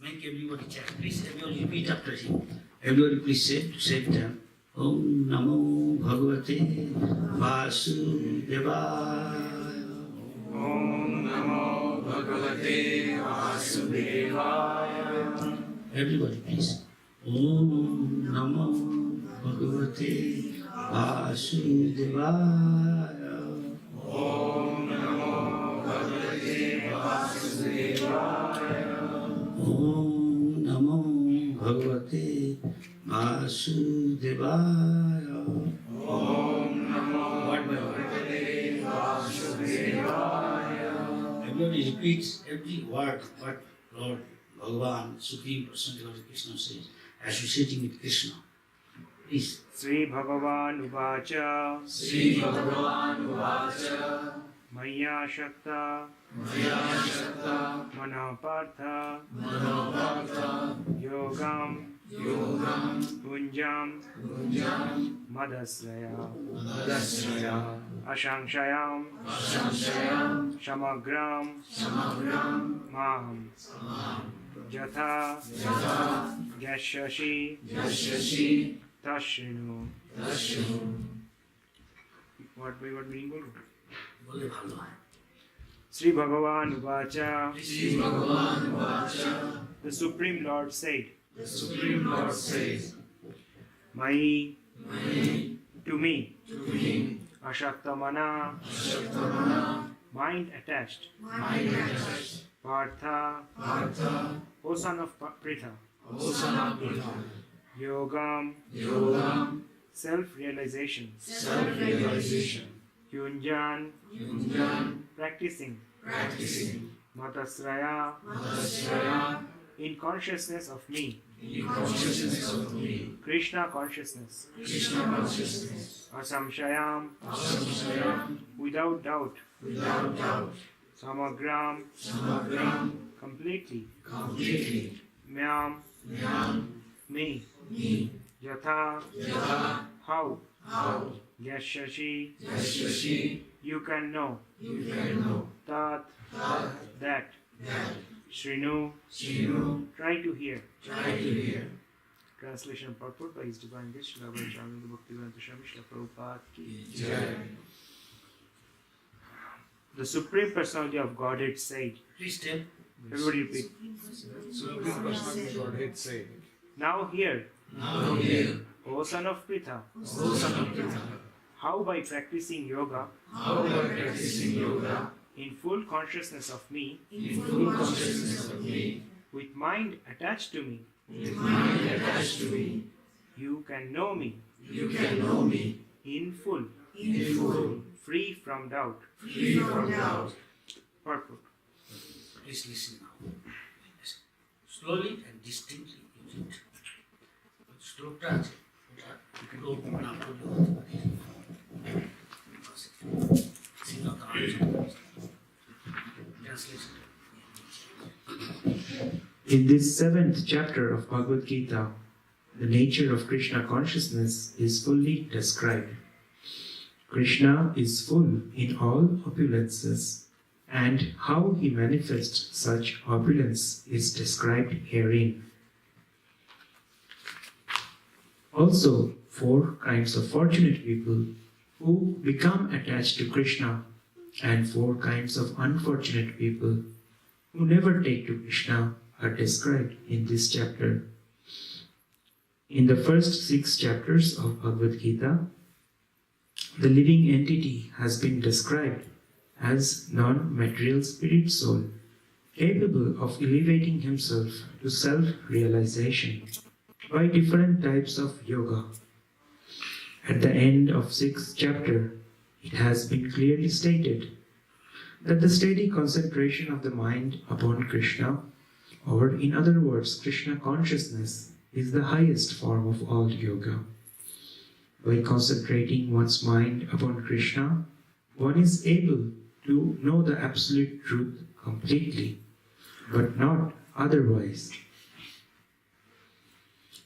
make everybody chant. Please, everybody repeat after him. Everybody please say to save time. Om Namo Bhagavate Vasudevaya. Om Namo Bhagavate Vasudevaya. Everybody please. Om Namo Bhagavate Vasudevaya. Om Namo Bhagavate Vasudevaya. Om Namo Bhagavate Vasudevaya. Om Namo Bhagavate Vasudevaya. Everybody repeats every word what Lord Bhagavan, Supreme Personality of Krishna says, associating with Krishna. Please. Sri Bhagavan Uvacha Sri Bhagavan Uvacha Maya Shakta Maya Shakta Manapartha Manopartha Yogam Yogam Punjam Punjam Madasraya Madasraya Ashanshayam Ashanshayam Shamagram Samagram Maham Jatha Yatha Yashashi Yashashi Tashrinu. Tashu What meaning bolo? Bole bhalo hai. Sri Bhagavan Uvacha, Sri Bhagavan Vacha the Supreme Lord said, The Supreme Lord says, Mai Mani to me, to me Ashaktamana, Shaktamana mind attached, mind attached Partha, Partha O son of Pritha, Osana Pritha Yogam, Yogam self-realization, self-realization Yunjan, Yunjan practicing, practicing Matasraya, Madasraya in consciousness of me, in consciousness of me Krishna consciousness, Krishna consciousness Asamshayam, Asamshayam without doubt, without doubt Samagram, Samagram completely, completely Myam, Nyam me, me Yatha, Yatha how, how Yashashi, Yashashi you can know, you can know Tat, Tat that, that Shrinu, Shinu try to hear. try to hear. Translation and purport by His Divine Grace, Srila Bhakti Bhaktivedanta Swami Srila Prabhupada ki Jai. Jai. The Supreme Personality of Godhead said, Please tell. everybody repeat, Supreme Personality of Godhead said, now hear, Now hear, O son of Pritha, O son of Pritha, how by practicing yoga how by practicing yoga in full consciousness of me, in full consciousness of me, with mind attached to me, with mind attached to me, you can know me you can know me in full, in full, free from doubt. free from doubt. Purport. Please listen now. Listen. Slowly and distinctly use it. শ্লোকটা আছে ওটা লোক না করলে হতে পারে In this 7th chapter of Bhagavad Gita, the nature of Krishna consciousness is fully described. Krishna is full in all opulences, and how he manifests such opulence is described herein. Also, 4 kinds of fortunate people who become attached to Krishna, and 4 kinds of unfortunate people who never take to Krishna are described in this chapter. In the first 6 chapters of Bhagavad Gita, the living entity has been described as non-material spirit soul, capable of elevating himself to self-realization by different types of yoga. At the end of 6th chapter, it has been clearly stated that the steady concentration of the mind upon Krishna, or in other words, Krishna consciousness, is the highest form of all yoga. By concentrating one's mind upon Krishna, one is able to know the absolute truth completely, but not otherwise.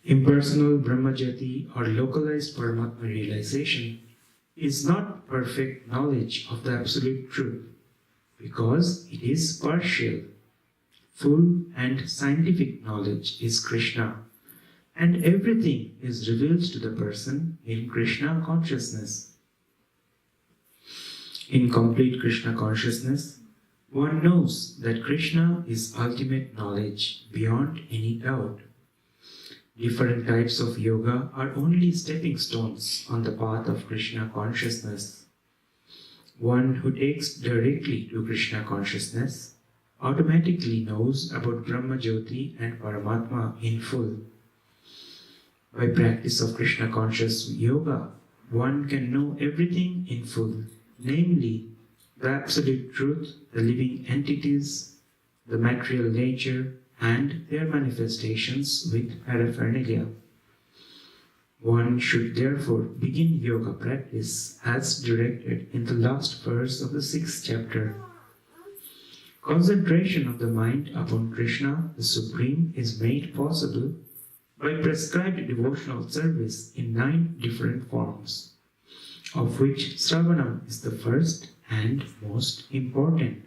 Impersonal Brahmajyoti or localized Paramatma realization is not perfect knowledge of the absolute truth, because it is partial. full and scientific knowledge is Krishna, and everything is revealed to the person in Krishna consciousness. In complete Krishna consciousness, one knows that Krishna is ultimate knowledge beyond any doubt. Different types of yoga are only stepping stones on the path of Krishna consciousness. One who takes directly to Krishna consciousness automatically knows about Brahma Jyoti and Paramatma in full. By practice of Krishna conscious yoga, one can know everything in full, namely the absolute truth, the living entities, the material nature, and their manifestations with paraphernalia. One should therefore begin yoga practice as directed in the last verse of the 6th chapter. Concentration of the mind upon Krishna, the Supreme, is made possible by prescribed devotional service in 9 different forms, of which Sravanam is the first and most important.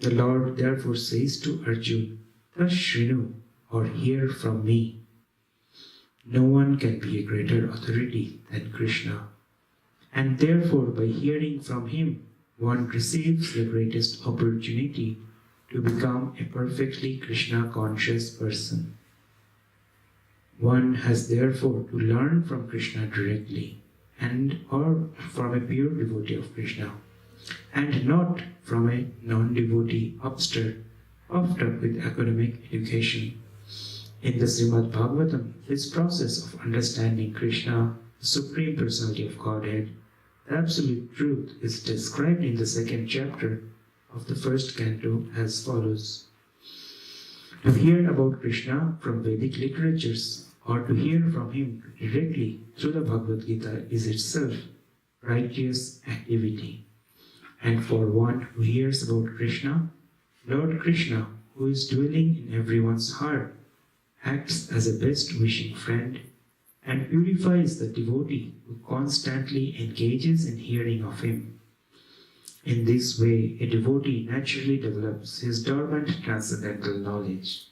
The Lord therefore says to Arjuna, "Tas Shrinu," or hear from me. No one can be a greater authority than Krishna, and therefore by hearing from him, one receives the greatest opportunity to become a perfectly Krishna conscious person. One has therefore to learn from Krishna directly, and or from a pure devotee of Krishna, and not from a non-devotee upstart puffed up with academic education. In the Srimad Bhagavatam, this process of understanding Krishna, the Supreme Personality of Godhead, the Absolute Truth, is described in the 2nd chapter of the 1st canto as follows. To hear about Krishna from Vedic literatures, or to hear from him directly through the Bhagavad Gita, is itself righteous activity. And for one who hears about Krishna, Lord Krishna, who is dwelling in everyone's heart, acts as a best wishing friend and purifies the devotee who constantly engages in hearing of him. In this way, a devotee naturally develops his dormant transcendental knowledge.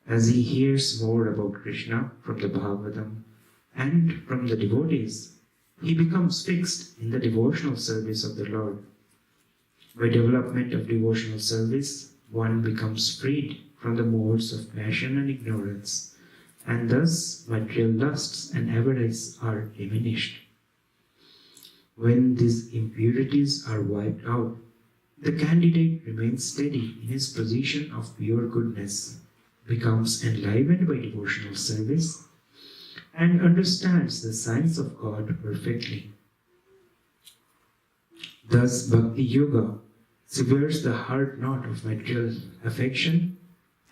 As he hears more about Krishna from the Bhagavatam and from the devotees, he becomes fixed in the devotional service of the Lord. By development of devotional service, one becomes freed from the modes of passion and ignorance, and thus material lusts and avarice are diminished. When these impurities are wiped out, the candidate remains steady in his position of pure goodness, becomes enlivened by devotional service, and understands the science of God perfectly. Thus, Bhakti Yoga severs the hard knot of material affection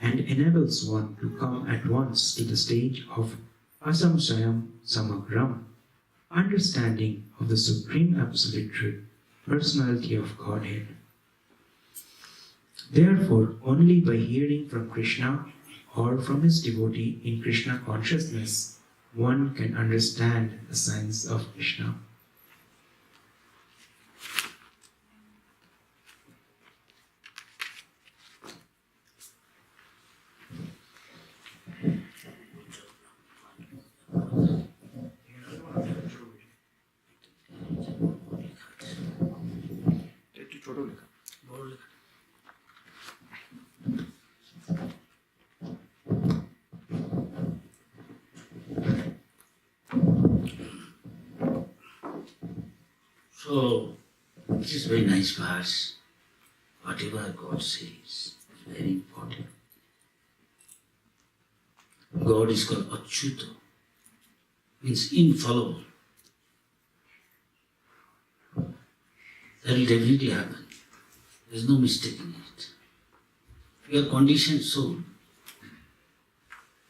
and enables one to come at once to the stage of Asamsayam Samagram, understanding of the Supreme Absolute Truth, Personality of Godhead. Therefore, only by hearing from Krishna or from his devotee in Krishna consciousness, one can understand the science of Krishna. একটু ছোট লেখা। So, this is a very nice verse. Whatever God says is very important. God is called Achyuta, means infallible. That will definitely happen. There is no mistake in it. We are conditioned soul.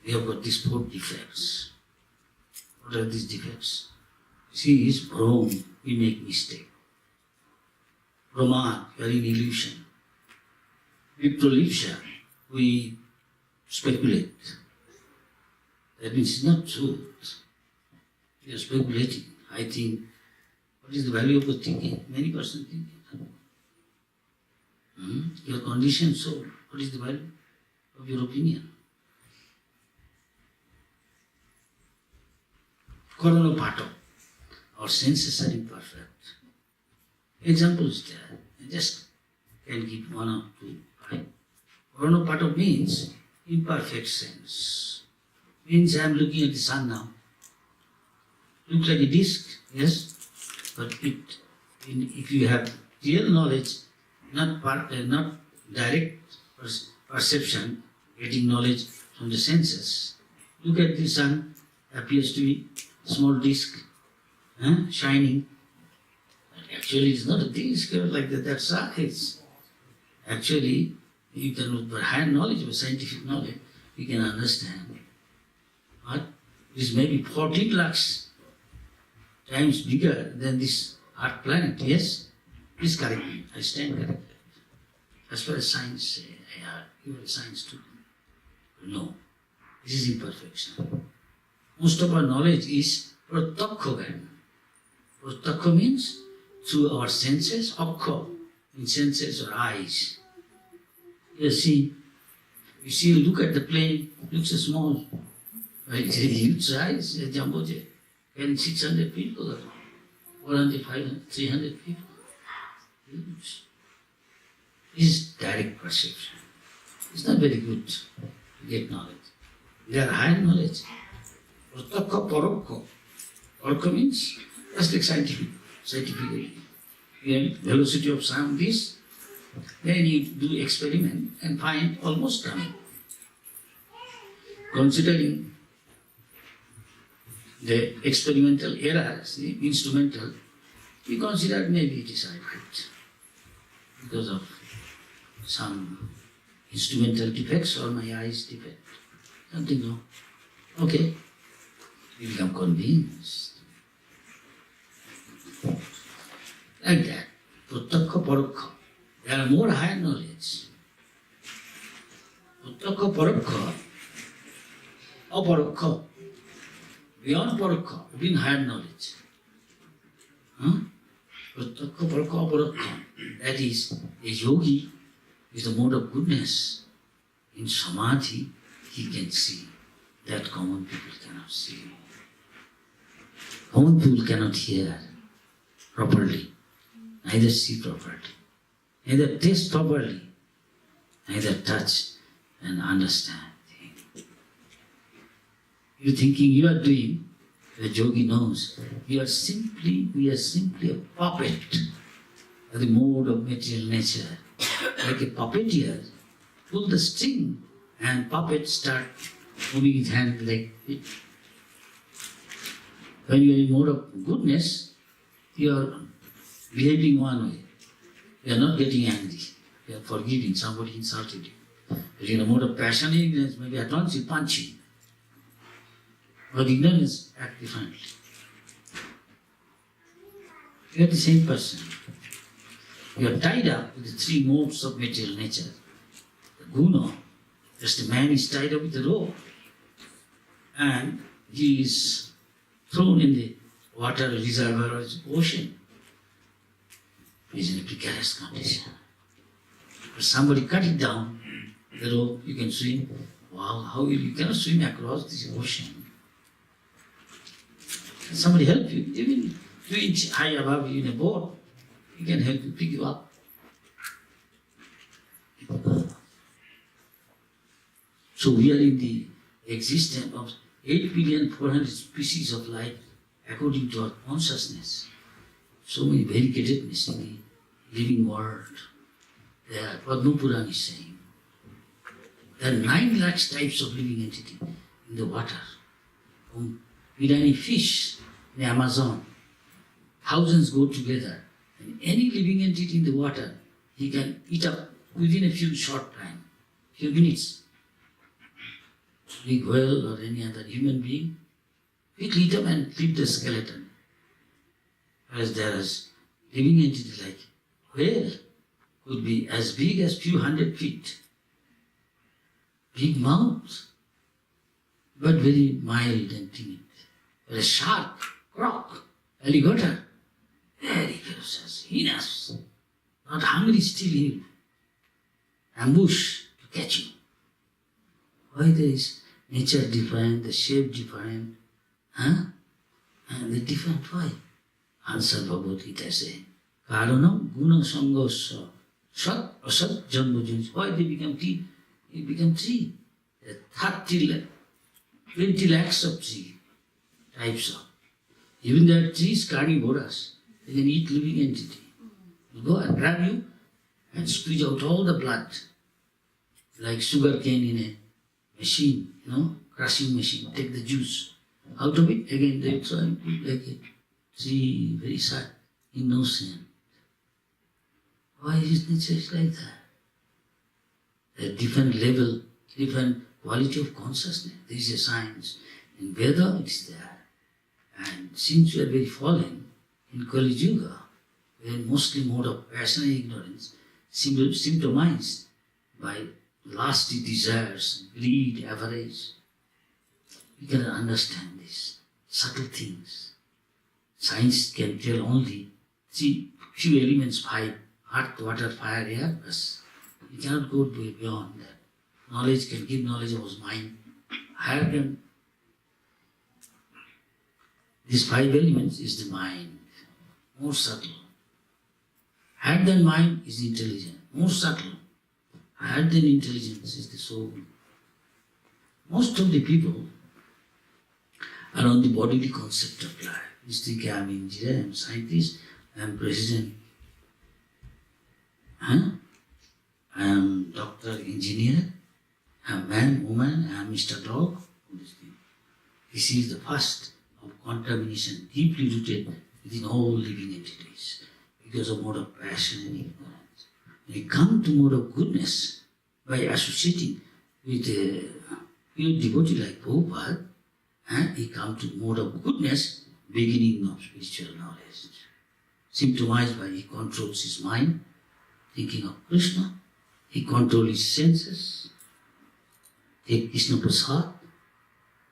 We have got these 4 defects. What are these defects? See, is Bhrom, we make mistake. Pramad, we are in illusion. Vipralipsa, we speculate. That means it's not truth. We are speculating. I think, what is the value of the thinking? Many persons think. Your conditioned soul. What is the value of your opinion? Koronopato. Our senses are imperfect. Examples there. I just can give one or two. Right? Koronopato means imperfect sense. Means I am looking at the sun now. Looks like a disc, yes, but if you have real knowledge, not direct perception, getting knowledge from the senses. Look at the sun, appears to be a small disc, shining. But actually, it's not a disc like that size. Actually, you can, with higher knowledge, with scientific knowledge, you can understand. What? This may be 14 lakhs times bigger than this Earth planet, yes? Please correct me, I stand corrected. As far as science, you are a science student. No, this is imperfection. Most of our knowledge is pratyakha gyan. Pratyakha means through our senses, akha, in senses or eyes. You see, look at the plane, looks small, but it's a huge size, a jumbo jet. Carrying 600 people, or 400, 500, 300 people. Huge. This is direct perception. It's not very good to get knowledge. There are higher knowledge. Pratyakha parokha. Parokha means just like scientifically. You have velocity of sound this, then you do experiment and find almost coming. Considering the experimental errors, the instrumental, we consider maybe it is right because of some instrumental defects or my eyes defect. Something wrong. Okay. We become convinced. Like that. Pratyakha parokha. There are more higher knowledge. Pratyakha parokha, aparokha. Beyond parokha, being higher knowledge. Pratyakha parokha aparokha. That is, a yogi is the mode of goodness. In samadhi, he can see that common people cannot see. Common people cannot hear properly, neither see properly, neither taste properly, neither touch and understand. You're thinking you are doing, the yogi knows, we are simply a puppet of the mode of material nature. Like a puppeteer, pull the string and puppet start moving his hand like it. When you are in mode of goodness, you are behaving one way. You are not getting angry. You are forgiving, somebody insulted you. But in a mode of passion, ignorance, maybe at once you punch him. But ignorance act differently. You are the same person. You are tied up with the three modes of material nature. The guna, just a man is tied up with a rope and he is thrown in the water reservoir or ocean. He is in a precarious condition. But somebody cut it down, the rope, you can swim. Wow, how will you cannot swim across this ocean? Can somebody help you? Even 2 inches high above you in a boat, he can help you pick you up. So we are in the existence of 8,400,000,000 species of life according to our consciousness. So many variegatedness in the living world. There, Padma Purana is saying, there are 9 lakhs types of living entity in the water. From piranha fish in the Amazon, thousands go together. And any living entity in the water, he can eat up within a few short time, few minutes. Big whale or any other human being, quickly eat up and flip the skeleton. Whereas there is living entity like whale, could be as big as few 100 feet. Big mouth, but very mild and timid. But a shark, croc, alligator, very ferocious, heinous, not hungry, still he'll ambush to catching. Why there is nature different, the shape different, huh? And they different why? Answer Bhagavad Gita say, Karanam guna sangosya sat asat janmajins. Why they become tree? It become tree. There are 20 lakhs of tree types of. Even there are trees carnivorous. They can eat living entity. They go and grab you and squeeze out all the blood. Like sugar cane in a machine, crushing machine. Take the juice out of it, again they try and put like a tree, very sad, innocent. Why is nature like that? A different level, different quality of consciousness. There is a science. In Veda it is there. And since we are very fallen, in Kali Yuga, we are mostly mode of passion and ignorance, symptomized by lusty desires, greed, avarice. We cannot understand these subtle things. Science can tell only, see, few elements, 5, earth, water, fire, air, bas. You cannot go beyond that. Knowledge can give knowledge of mind. Higher can. These 5 elements is the mind, more subtle. Higher than mind is intelligence, more subtle. Higher than intelligence is the soul. Most of the people are on the bodily concept of life. You think I am engineer, I am scientist, I am president. I am doctor, engineer, I am man, woman, I am Mr. Dog. This is the first of contamination deeply rooted within all living entities because of mode of passion and ignorance. When you come to mode of goodness by associating with a pure devotee like Prabhupada, he come to mode of goodness, beginning of spiritual knowledge. Symptomized by he controls his mind, thinking of Krishna, he controls his senses, take Krishna Prasad,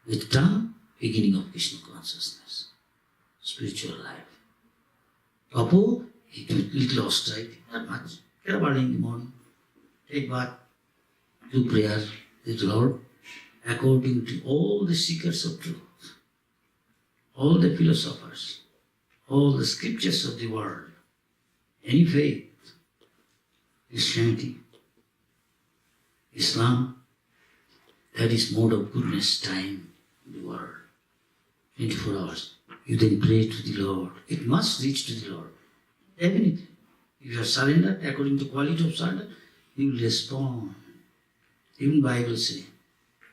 with tongue, beginning of Krishna consciousness, spiritual life. Couple, he do little austerity, not much. Get up early in the morning, take bath, do prayer with the Lord, according to all the seekers of truth, all the philosophers, all the scriptures of the world, any faith, Christianity, Islam, that is mode of goodness time in the world. 24 hours. You then pray to the Lord. It must reach to the Lord. Definitely. If you are surrendered according to quality of surrender, you will respond. Even Bible says,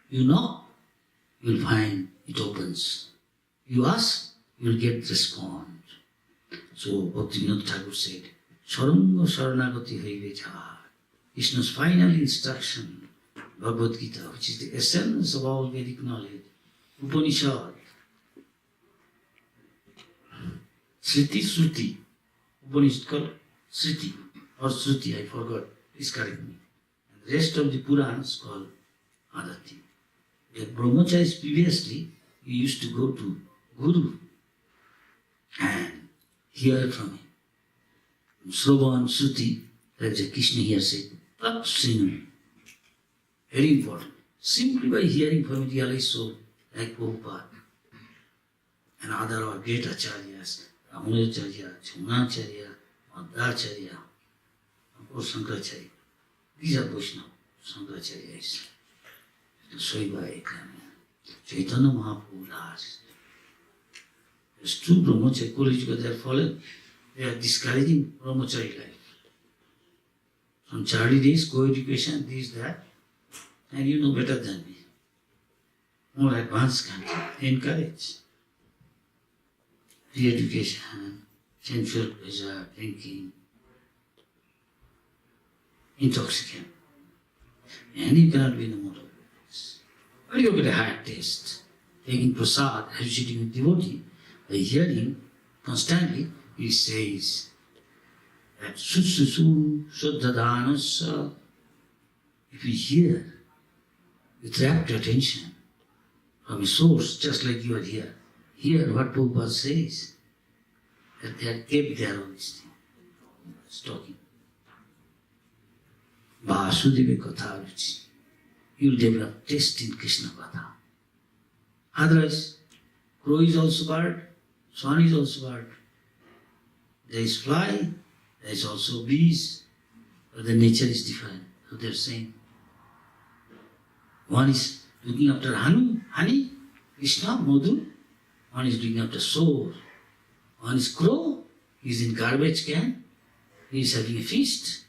you knock, you will find it opens. You ask, you will get response. So Bhaktivinoda Thakur said, Saranga Saranagati Haive Jha. Krishna's final instruction, Bhagavad Gita, which is the essence of all Vedic knowledge, Upanishad, Sriti, Sruti, Upanishad called Sriti or Sruti, I forgot, please correct me. And the rest of the Purans called Adati. The brahmacharis previously, we used to go to Guru and hear from him. Sravan, Sruti, like Krishna here said, Tat Srinam. Very important. Simply by hearing from it, realize so, like Prabhupada and other our great acharyas, Ramanujacharya, Chamunacharya, Madhacharya, of course Shankaracharya. These are Vaishnava. Shankaracharya is Soiba Ekam, Chaitanya Mahaprabhu last. There's true brahmachari, Kali-yuga, they are fallen. They are discouraging brahmachari life. From Charlie days, co-education, this, that, and you know better than me. More advanced country, encourage. Free education, sensual pleasure, drinking, intoxicant. And you cannot be in the mode of goodness. Or you get a higher taste. Taking prasad, associating with devotee, by hearing constantly, he says that Sususu Shuddhadanasa. If we hear with rapt attention from a source, just like you are here, hear what Prabhupada says, that they are kept there on this thing. It's talking. Vasudeva Katha Ruchi. you will develop taste in Krishna Katha. Otherwise, crow is also bird, swan is also bird. There is fly, there is also bees, but the nature is different. So they are saying, one is looking after honey, Krishna, Madhu. One is looking after soul. One is crow, he is in garbage can, he is having a feast.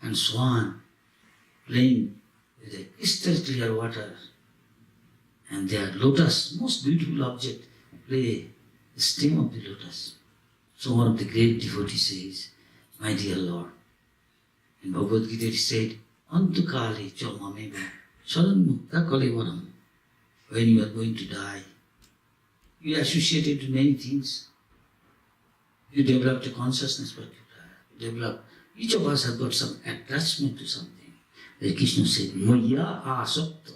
And swan, playing with a crystal clear water. And their lotus, most beautiful object, play the stem of the lotus. So one of the great devotees says, my dear Lord, in Bhagavad Gita it said, Antukale chamameva saran mukta kalevaram. When you are going to die, you are associated to many things. You develop the consciousness, but you develop. Each of us have got some attachment to something. Like Krishna said, Maya asakta.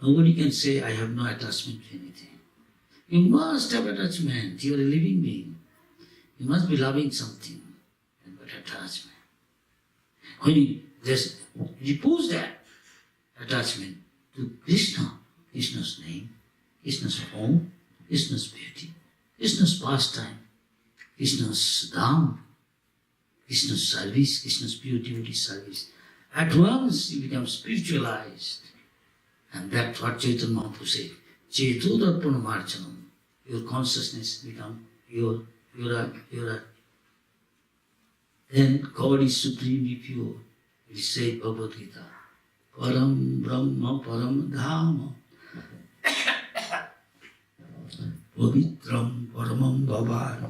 Nobody can say, I have no attachment to anything. You must have attachment. You are a living being. You must be loving something. And but attachment. When you just repose that attachment to Krishna, Krishna's name, Krishna's form, Krishna's beauty, Krishna's pastime, Krishna's dham, Krishna's service, Krishna's pure devotee service. At once you become spiritualized. And that's what Chaitanya Mahaprabhu said. Cetodarpana marchanam. Your consciousness become pure. Then God is supremely pure. It is said Bhagavad Gita. Param Brahma Param Dhama. Pavitram Paramam Bhavan.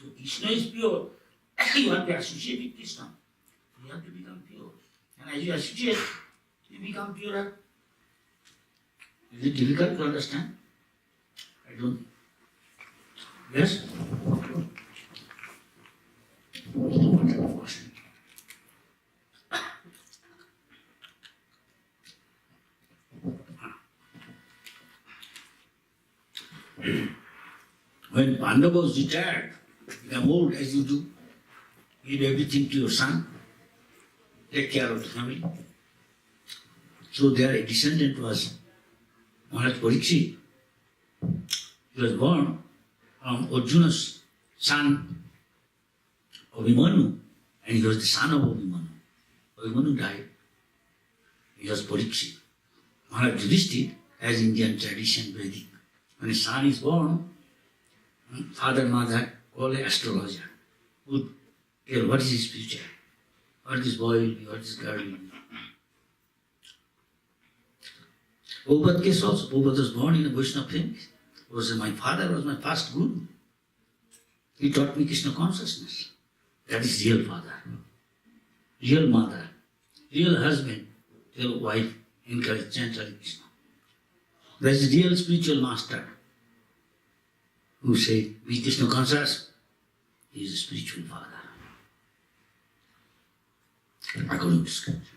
So Krishna is pure. You have to associate with Krishna. You have to become pure. And as you associate, you become purer. Is it difficult to understand? I don't. Yes? When Pandava was retired, become old as you do, give everything to your son, take care of the family. So their descendant was Maharaj Parikshit. He was born from Arjuna's son Abhimanyu, and he was the son of Abhimanyu. Abhimanyu died. He was Parikshit. Maharaj Yudhishthira, as Indian tradition Vedic, when a son is born, father and mother call an astrologer who tell what is his future, what this boy will be, what this girl will be. Prabhupada case also, Prabhupada was born in a Vaishnava family. My father was my first guru. He taught me Krishna consciousness. That is real father, real mother, real husband, real wife, encourage chant Hare Krishna. That is real spiritual master who say, be Krishna conscious, he is a spiritual father. According to scripture.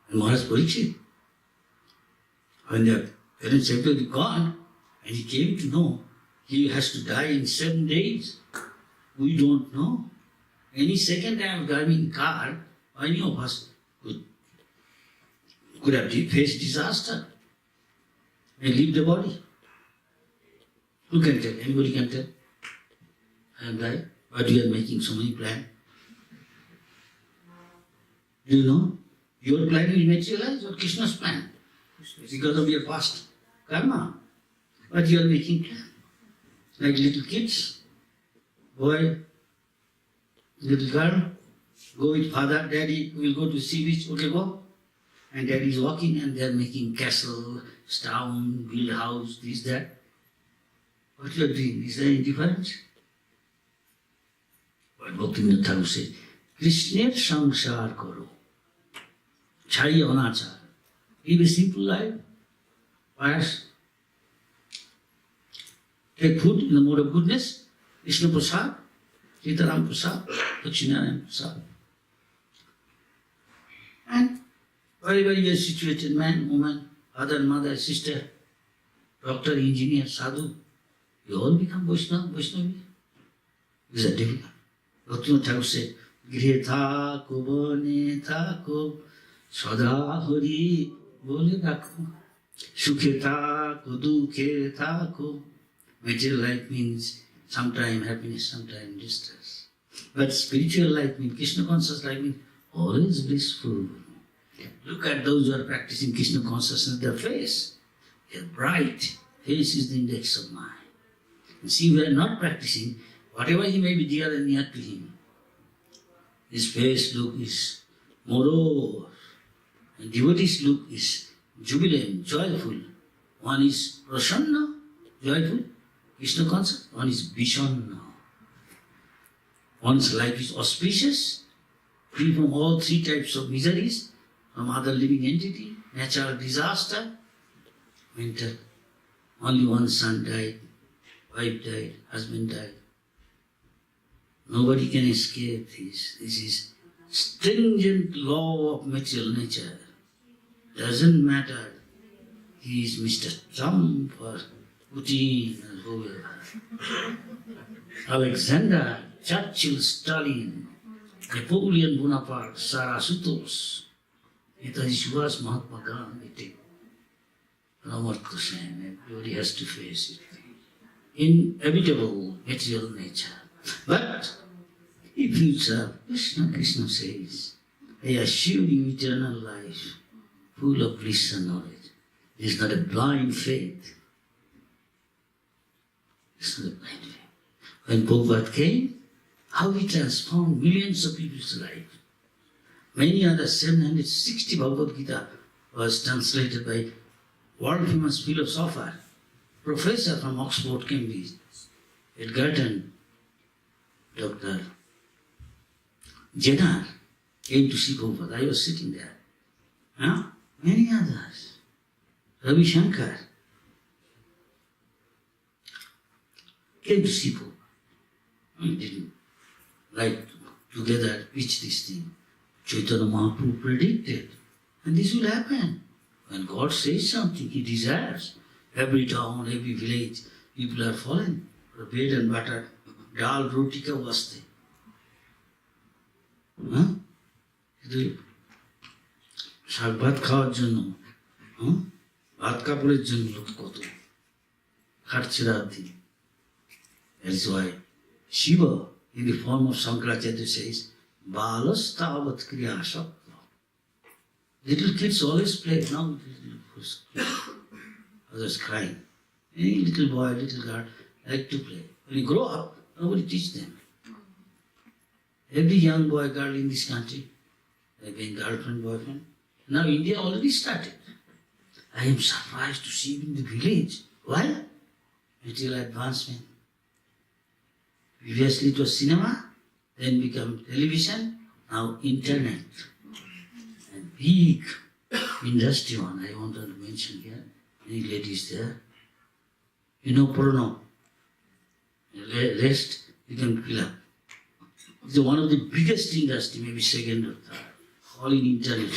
And Maharaj Parikshit, when their parents said to God, and he came to know he has to die in 7 days, we don't know. Any second time driving car, any of us could have faced disaster and leave the body. Who can tell? Anybody can tell? I am right, but we are making so many plans. Do you know? Your plan will materialize or Krishna's plan? Because of your past karma. But you are making plan. Like little kids, boy, little girl, go with father, daddy, we'll go to sea beach, okay, go. And daddy is walking and they are making castle, town, build house, this, that. What you are doing? Is there any difference? But Bhaktivinoda Thakur says, Krishner samsar karo, chhaiye anachar. Live a simple life, pious. Take food in the mode of goodness, Krishna Prasad, Sitaram Prasad, Dakshinarayan Prasad. And wherever you are situated, man, woman, father, mother, sister, doctor, engineer, sadhu, you all become Vaishnavi. These are difficult. Bhaktivinoda Thakur said, Grihe thako, bane thako, sada hari bole rakho. Sukhe thako, dukhe thako. Material life means sometime happiness, sometime distress. But spiritual life means, Krishna conscious life means always blissful. Look at those who are practicing Krishna consciousness, their face. Their bright face is the index of mind. And see, we are not practicing, whatever he may be dear and near to him, his face look is morose, and devotee's look is jubilant, joyful. One is prasanna, joyful, Krishna conscious, one is vishanna. One's life is auspicious, free from all three types of miseries, from other living entity, natural disaster, winter. Only one son died, wife died, husband died. Nobody can escape this. This is stringent law of material nature. Doesn't matter. He is Mr. Trump or Putin or whoever. Alexander, Churchill, Stalin, Napoleon Bonaparte, Sarasutos, Netaji Subhas, Mahatma Gandhi, Amartya Sen, everybody has to face it. Inevitable material nature. But if you serve Krishna, Krishna says, I assure you eternal life, full of bliss and knowledge. It is not a blind faith. It's not a blind faith. When Prabhupada came, how he transformed millions of people's lives. Many others, 760 Bhagavad Gita was translated by world famous philosopher, professor from Oxford, Cambridge, Edgerton, Dr. Jenner came to see Prabhupada. I was sitting there. Many others. Ravi Shankar came to see Prabhupada. We didn't like together preach this thing. Chaitanya Mahaprabhu predicted. And this will happen. When God says something, He desires. Every town, every village, people are fallen for bread and butter. Dal roti ka vaste. শাক ভাত খাওয়ার জন্য ভাত কাপড়ের জন্য লোক কত খাটছে রাত দিন. That is why Shiva, in the form of Shankaracharya, says, Balas tavat kriya shakta. Little kids always play. Now others crying. Any little boy, little girl like to play. When you grow up, nobody teach them. Every young boy, girl in this country, they've been girlfriend, boyfriend. Now India already started. I am surprised to see in the village. Why? Material advancement. Previously it was cinema, then become television, now internet. And big industry one, I wanted to mention here. Any ladies there? You know porno. Rest you can fill up. It's one of the biggest industry, maybe second or third, all in internet.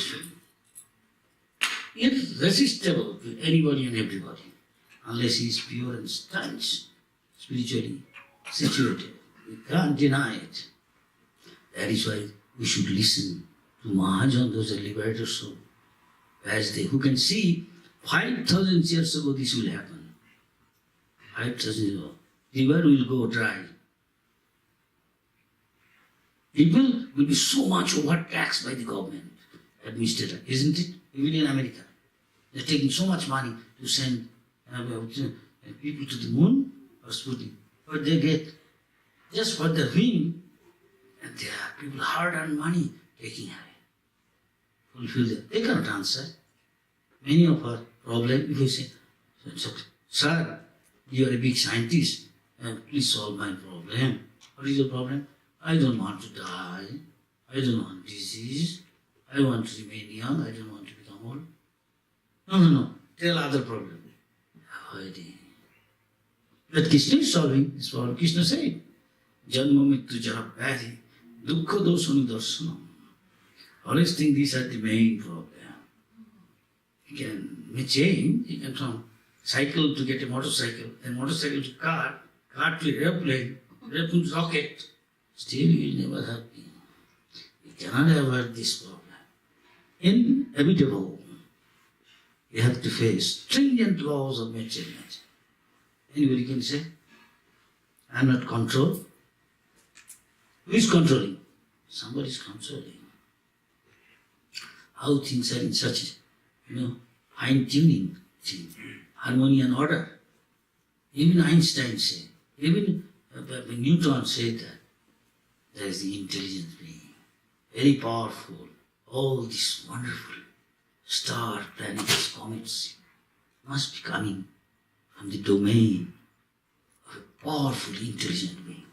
Irresistible to anybody and everybody, unless he is pure and staunch, spiritually situated. We can't deny it. That is why we should listen to Mahajan, those are liberators soul, as they who can see 5,000 years ago this will happen. 5,000 years ago. River will go dry. People will be so much overtaxed by the government, administrator, isn't it? Even in America. They're taking so much money to send people to the moon or Sputnik. But they get just for the ring, and there are people hard-earned money taking away. Fulfill them. They cannot answer. Many of our problems, if we say, Sir, you are a big scientist, please solve my problem. What is your problem? I don't want to die. I don't want disease. I want to remain young. I don't want to become old. No. Tell other problem. Avoiding. But Krishna is solving this problem. Krishna said, Janma mittu jara vyadhi, dukkha dosanu darsanam. Always think these are the main problem. You can change. You can from cycle to get a motorcycle, then motorcycle to car to airplane, airplane to rocket. still you will never have been. You cannot avoid this problem. Inevitable. You have to face stringent laws of nature. Anybody can say, I'm not controlled. Who is controlling? Somebody is controlling. How things are in such, fine-tuning thing, harmony and order. Even Einstein said, even Newton said that there is the intelligent being, very powerful. All these wonderful star, planets, comets must be coming from the domain of a powerful, intelligent being.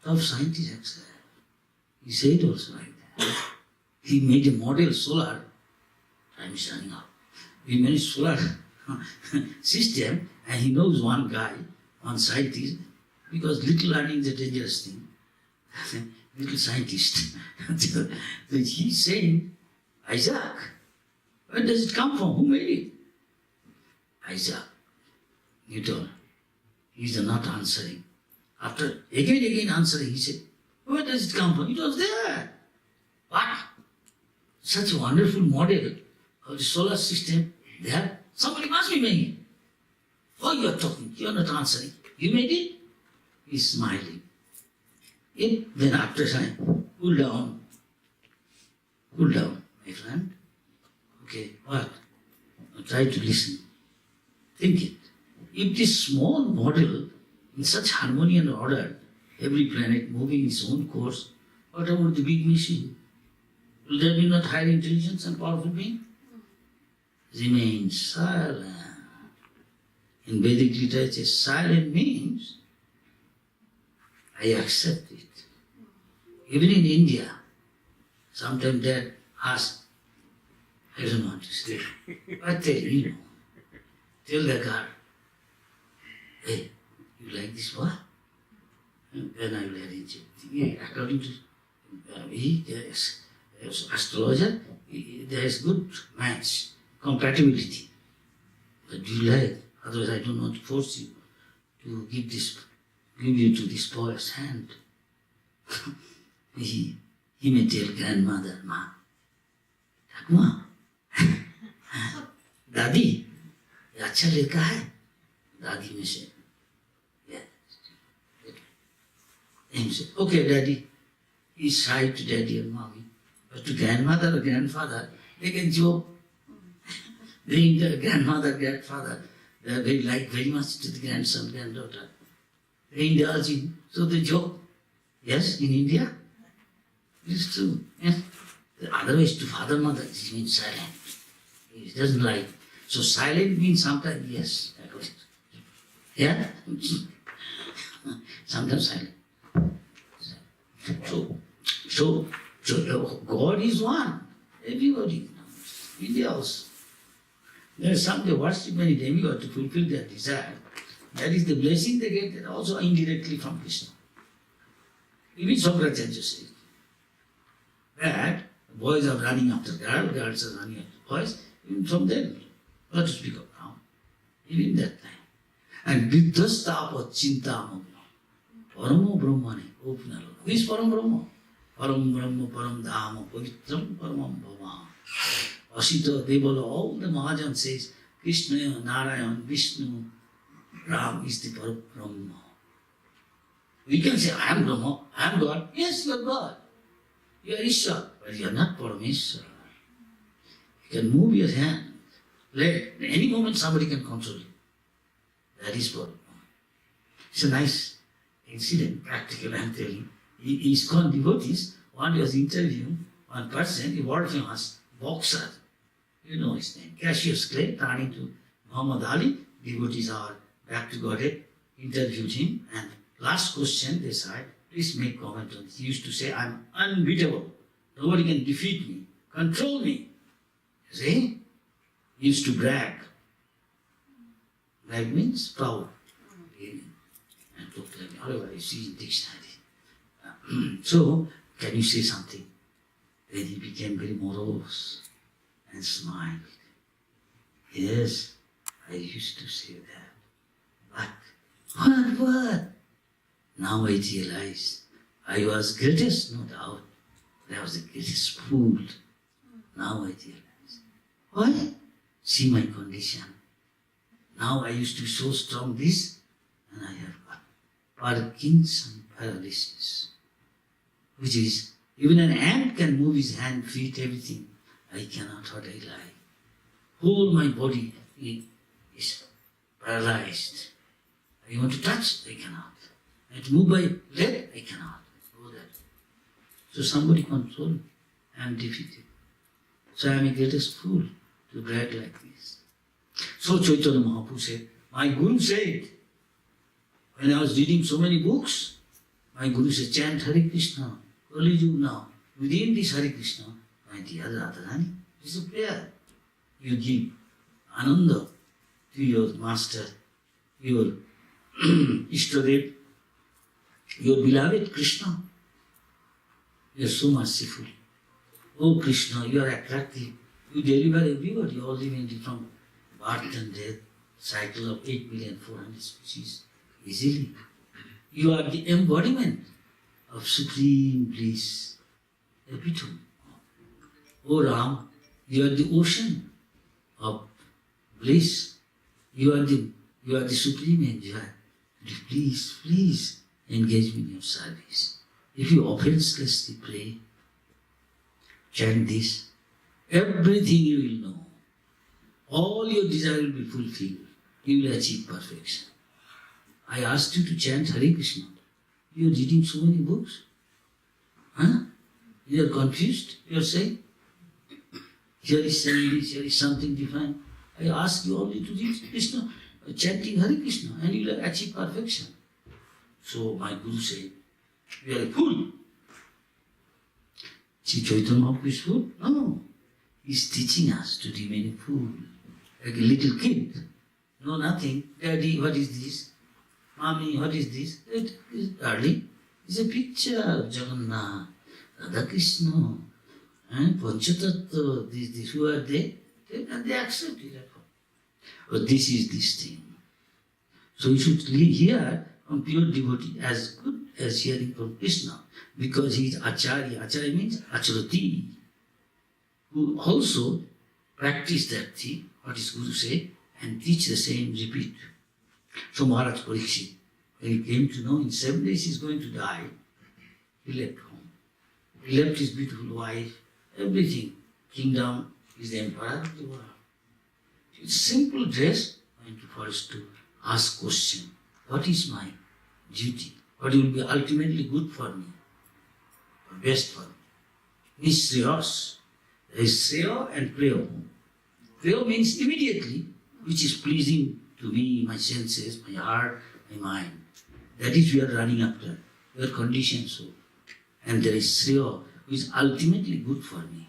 Top scientists accept that. He said also like that. He made a model solar, time is running out. He made a solar system, and he knows one guy, one scientist, because little learning is a dangerous thing. Little scientist. So he's saying, Isaac, where does it come from? Who made it? Isaac, Newton. He's not answering. After again answering, he said, where does it come from? It was there. What? Such a wonderful model of the solar system there. Somebody must be making it. Oh, you are talking, you are not answering. You made it? He's smiling. Then after time, cool down, my friend. Okay, what? Now try to listen. Think it. If this small model, in such harmony and order, every planet moving its own course, what about the big machine? Will there be not higher intelligence and powerful being? Remain silent. In Vedic literature, silent means I accept it. Even in India, sometimes Dad asks, I don't know what to say. I tell you, tell the girl, hey, you like this what? And then I will arrange it. Yeah, according to astrologer, there is good match, compatibility. But do you like? Otherwise I don't want to force you to give you to this boy's hand. he may tell grandmother, Ma, ठाकुमा, दादी ये अच्छा लड़का है. दादी में से, him say, okay, daddy, he's shy to daddy and mommy, but to grandmother or grandfather, they can joke. The grandmother, grandfather, they are very much to the grandson, granddaughter. They indulge in, so they joke. Yes, in India, it is true. Yes. Otherwise, to father, mother, this means silent. He doesn't like. So silent means sometimes yes. Yeah? Sometimes silent. So God is one. Everybody knows. India also. There is some they worship many demigods to fulfill their desire. That is the blessing they get also indirectly from Krishna. Even Socrates says that boys are running after girls, girls are running after boys, even from them. What to speak of now? Even that time. And Viddhastapa Chintamagna. Paramo Brahmane. Who is Param Brahma? Param Brahma, Param Dhamma, Pavitram Paramam Bhava. Asita Devala, all the Mahajans says, Krishna, Narayan, Vishnu, Ram is the Param Brahma. We can say, I am Brahma, I am God. Yes, you are God. You are Ishwar, but you are not Parameshwar. You can move your hand. Let any moment somebody can control you. That is Param. It's a nice incident, practical, I am telling. ISKCON devotees, one was interviewing one person, a world famous boxer. You know his name, Cassius Clay, turning to Muhammad Ali. Devotees are back to Godhead, interviewed him, and last question they said, please make comment on this. He used to say, I am unbeatable. Nobody can defeat me, control me. You see? He used to brag. Brag means proud. And talk like, however, you see in dictionary. So, can you say something? Then he became very morose and smiled. Yes, I used to say that. But what? Now I realize I was greatest, no doubt. But I was the greatest fool. Now I realize. Why? See my condition. Now I used to be so strong this, and I have got Parkinson paralysis. Which is, even an ant can move his hand, feet, everything. I cannot, what I like. Whole my body is paralyzed. I want to touch, I cannot. I want to move my leg, I cannot. Go that. So somebody control me. I am defeated. So I am a greatest fool to brag like this. So Chaitanya Mahaprabhu said, my Guru said, when I was reading so many books, my Guru said, chant Hare Krishna, Kali Yuga now. Within this Hare Krishna, my dear Radharani, this is a prayer. You give Ananda to your master, your Ishtadev, your beloved Krishna. You are so merciful. Oh Krishna, you are attractive. You deliver everybody, all living from birth and death, cycle of 8,400,000 species, easily. You are the embodiment of supreme bliss, epitome. Oh Ram, you are the ocean of bliss. You are the supreme enjoyer. Please engage me in your service. If you offenselessly pray, chant this, everything you will know. All your desire will be fulfilled. You will achieve perfection. I asked you to chant Hare Krishna. You are reading so many books. Huh? You are confused, you are saying? Here is saying this, here is something different. I ask you only to read Krishna, chanting Hare Krishna, and you will achieve perfection. So my Guru said, you are a fool. See, Chaitanya Mahaprabhu is fool? No. He is teaching us to remain a fool. Like a little kid. Know nothing. Daddy, what is this? Mommy, what is this? It is, darling, it's a picture of Jagannath, Radha Krishna, and Panchatattva, this, who are they? And they accept it. But this is this thing. So you should hear from pure devotee as good as hearing from Krishna, because he is Acharya. Acharya means Acharati, who also practice that thing, what his Guru say, and teach the same, repeat. So Maharaj Parikshit, when he came to know in 7 days he is going to die, he left home. He left his beautiful wife, everything. Kingdom, he is the emperor of the world. It's simple dress, going to forest to ask question. What is my duty? What will be ultimately good for me? Or best for me? Nishreyas. There is Shreya and Preya. Preya means immediately, which is pleasing to me, my senses, my heart, my mind. That is we are running after. We are conditioned so. And there is Shreya, which is ultimately good for me.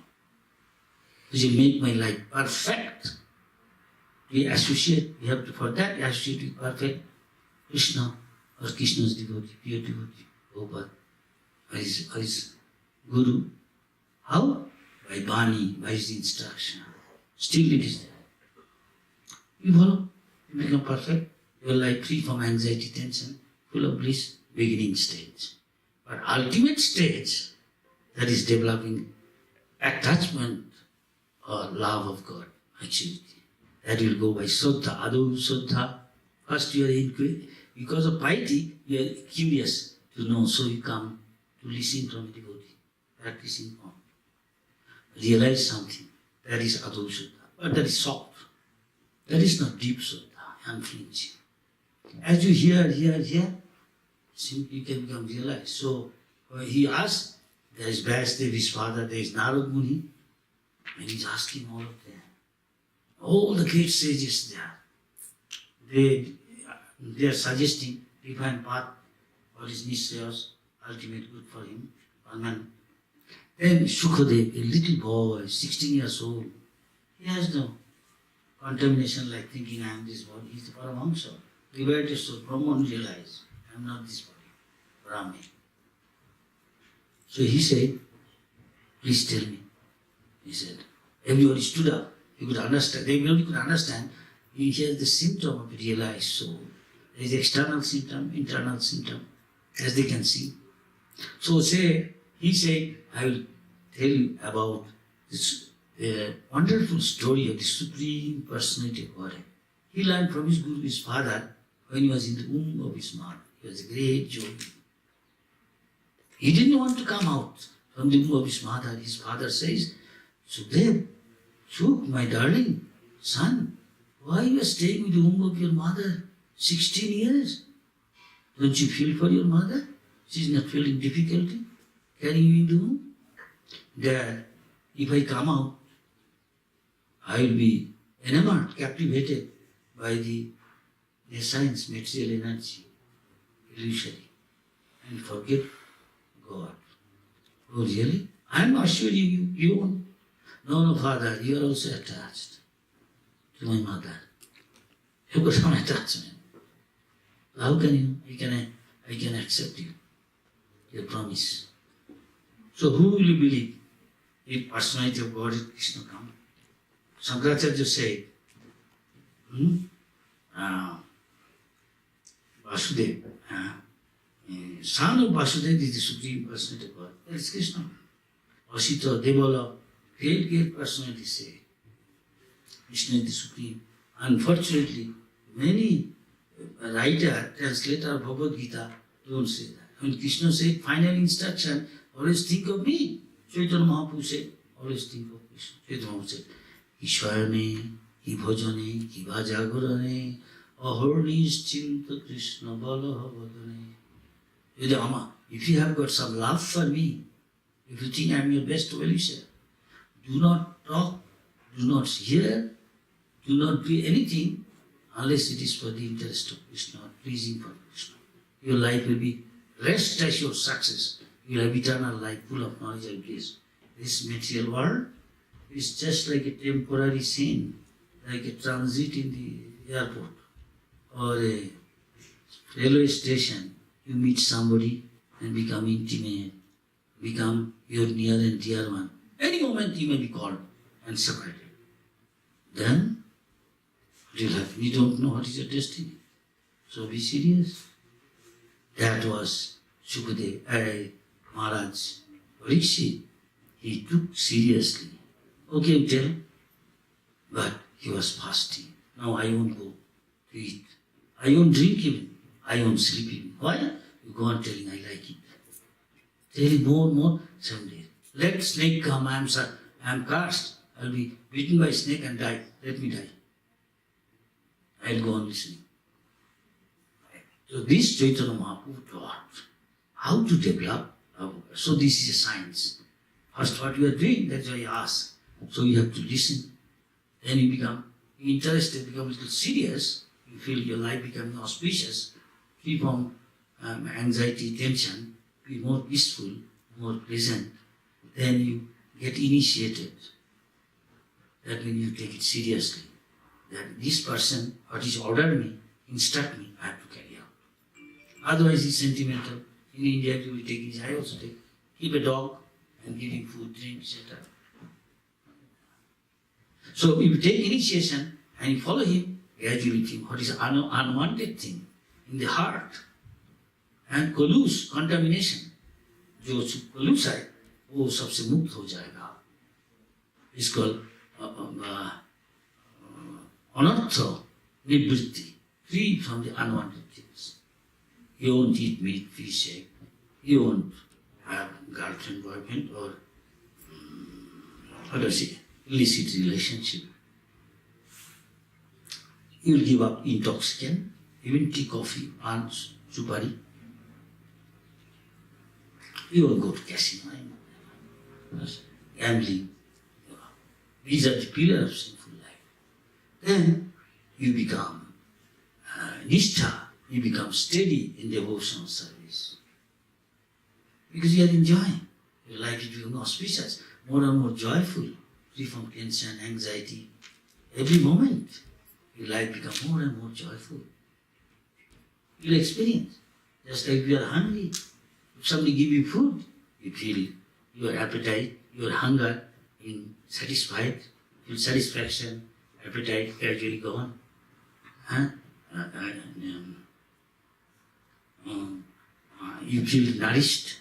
Which will make my life perfect. We associate, we have to, for that, associate with perfect Krishna or Krishna's devotee, pure devotee, Prabhupada, or his Guru. How? By Bani, by his instruction. Still it is there. You follow? You become perfect. Your life free from anxiety, tension, full of bliss, beginning stage. But ultimate stage, that is developing attachment or love of God, maturity. That will go by Shraddha, Adu Shraddha. First you are inquiry. Because of piety, you are curious to know, so you come to listen from a devotee, practicing on. Realize something. That is Adu Shraddha. But that is soft. That is not deep Shraddha, unflinching. As you hear, simply you can become realized. So he asked, there is Vyasdev, his father, there is Narad Muni, and he's asking all of them. All the great sages there. They are suggesting divine path, what is Nishreyas, ultimate good for him, Brahman. Then Shukadev, a little boy, 16 years old, he has no contamination like thinking I am this body. He is the Paramahamsa. Liberated soul, Brahman realized, I am not this body, Brahman. So he said, please tell me. He said, everybody stood up. He could understand, everybody could understand. He has the symptom of a realized soul. There is external symptom, internal symptom, as they can see. So he said, I will tell you about this wonderful story of the Supreme Personality of Godhead. He learned from his Guru, his father, when he was in the womb of his mother. He was a great yogi. He didn't want to come out from the womb of his mother. His father says, Sukhdev, Sukh, my darling son, why you are staying with the womb of your mother 16 years? Don't you feel for your mother? She is not feeling difficulty carrying you in the womb. Dad, if I come out, I will be enamored, captivated by the science, material energy, illusory, and forget God. Oh really? I am assuring you, you won't. No, Father, you are also attached to my mother. You got some attachment. How can you? I can accept you, your promise. So who will you believe? If personality of God is Krishna come? Shankaracharya said, Vasudev, son of Vasudev is the Supreme Personality of God. That is Krishna. Asita, Devala, great personality say, Krishna is the Supreme. Unfortunately, many writer, translator of Bhagavad Gita don't say that. When Krishna said final instruction, always think of me. Chaitanya Mahaprabhu said, always think of Krishna. Chaitanya Mahaprabhu said, Ishwarane, Ki bhajane, Ki bhajagurane, ahornis chinta Krishna balaha vadane. If you have got some love for me, if you think I am your best well-wisher, do not talk, do not hear, do not do anything unless it is for the interest of Krishna, pleasing for Krishna. Your life will be rest assured success. You will have eternal life full of knowledge and bliss. This material world is just like a temporary scene, like a transit in the airport or a railway station. You meet somebody and become intimate, become your near and dear one. Any moment you may be called and separated. Then you'll have, you don't know what is your destiny. So be serious. That was Shukadev, Maharaj Parikshit. He took seriously. Okay, tell, but he was fasting. Now I won't go to eat. I won't drink even. I won't sleep even. Why? You go on telling I like it. Tell him more, someday. Let snake come, I am cursed. I'll be bitten by snake and die. Let me die. I'll go on listening. So this Chaitanya Mahaprabhu taught how to develop. So this is a science. First what you are doing, that's why I ask. So you have to listen. Then you become interested, become a little serious. You feel your life becoming auspicious, free from anxiety, tension, be more peaceful, more pleasant. Then you get initiated. That means you take it seriously. That this person, what is ordered me, instruct me, I have to carry out. Otherwise he's sentimental. In India you will take this, I also take. Keep a dog and give him food, drink, etc. So if you take initiation and you follow him, gradually think what is unwanted thing in the heart. And collusion, contamination, जो collusion है, वो सबसे मुक्त हो जाएगा. It's called anartha nivritti, free from the unwanted things. You won't eat meat, fish, egg. You won't have girlfriend, boyfriend, or illicit relationship. You will give up intoxicant, even tea, coffee, pan, supari. You will go to casino, gambling. These are the pillars of sinful life. Then you become nishtha, you become steady in devotional service. Because you are enjoying. Your life is becoming auspicious, more and more joyful, free from tension, anxiety. Every moment, your life becomes more and more joyful. You will experience. Just like you are hungry. If somebody give you food, you feel your appetite, your hunger in satisfied, feel satisfaction, appetite gradually gone. You feel nourished,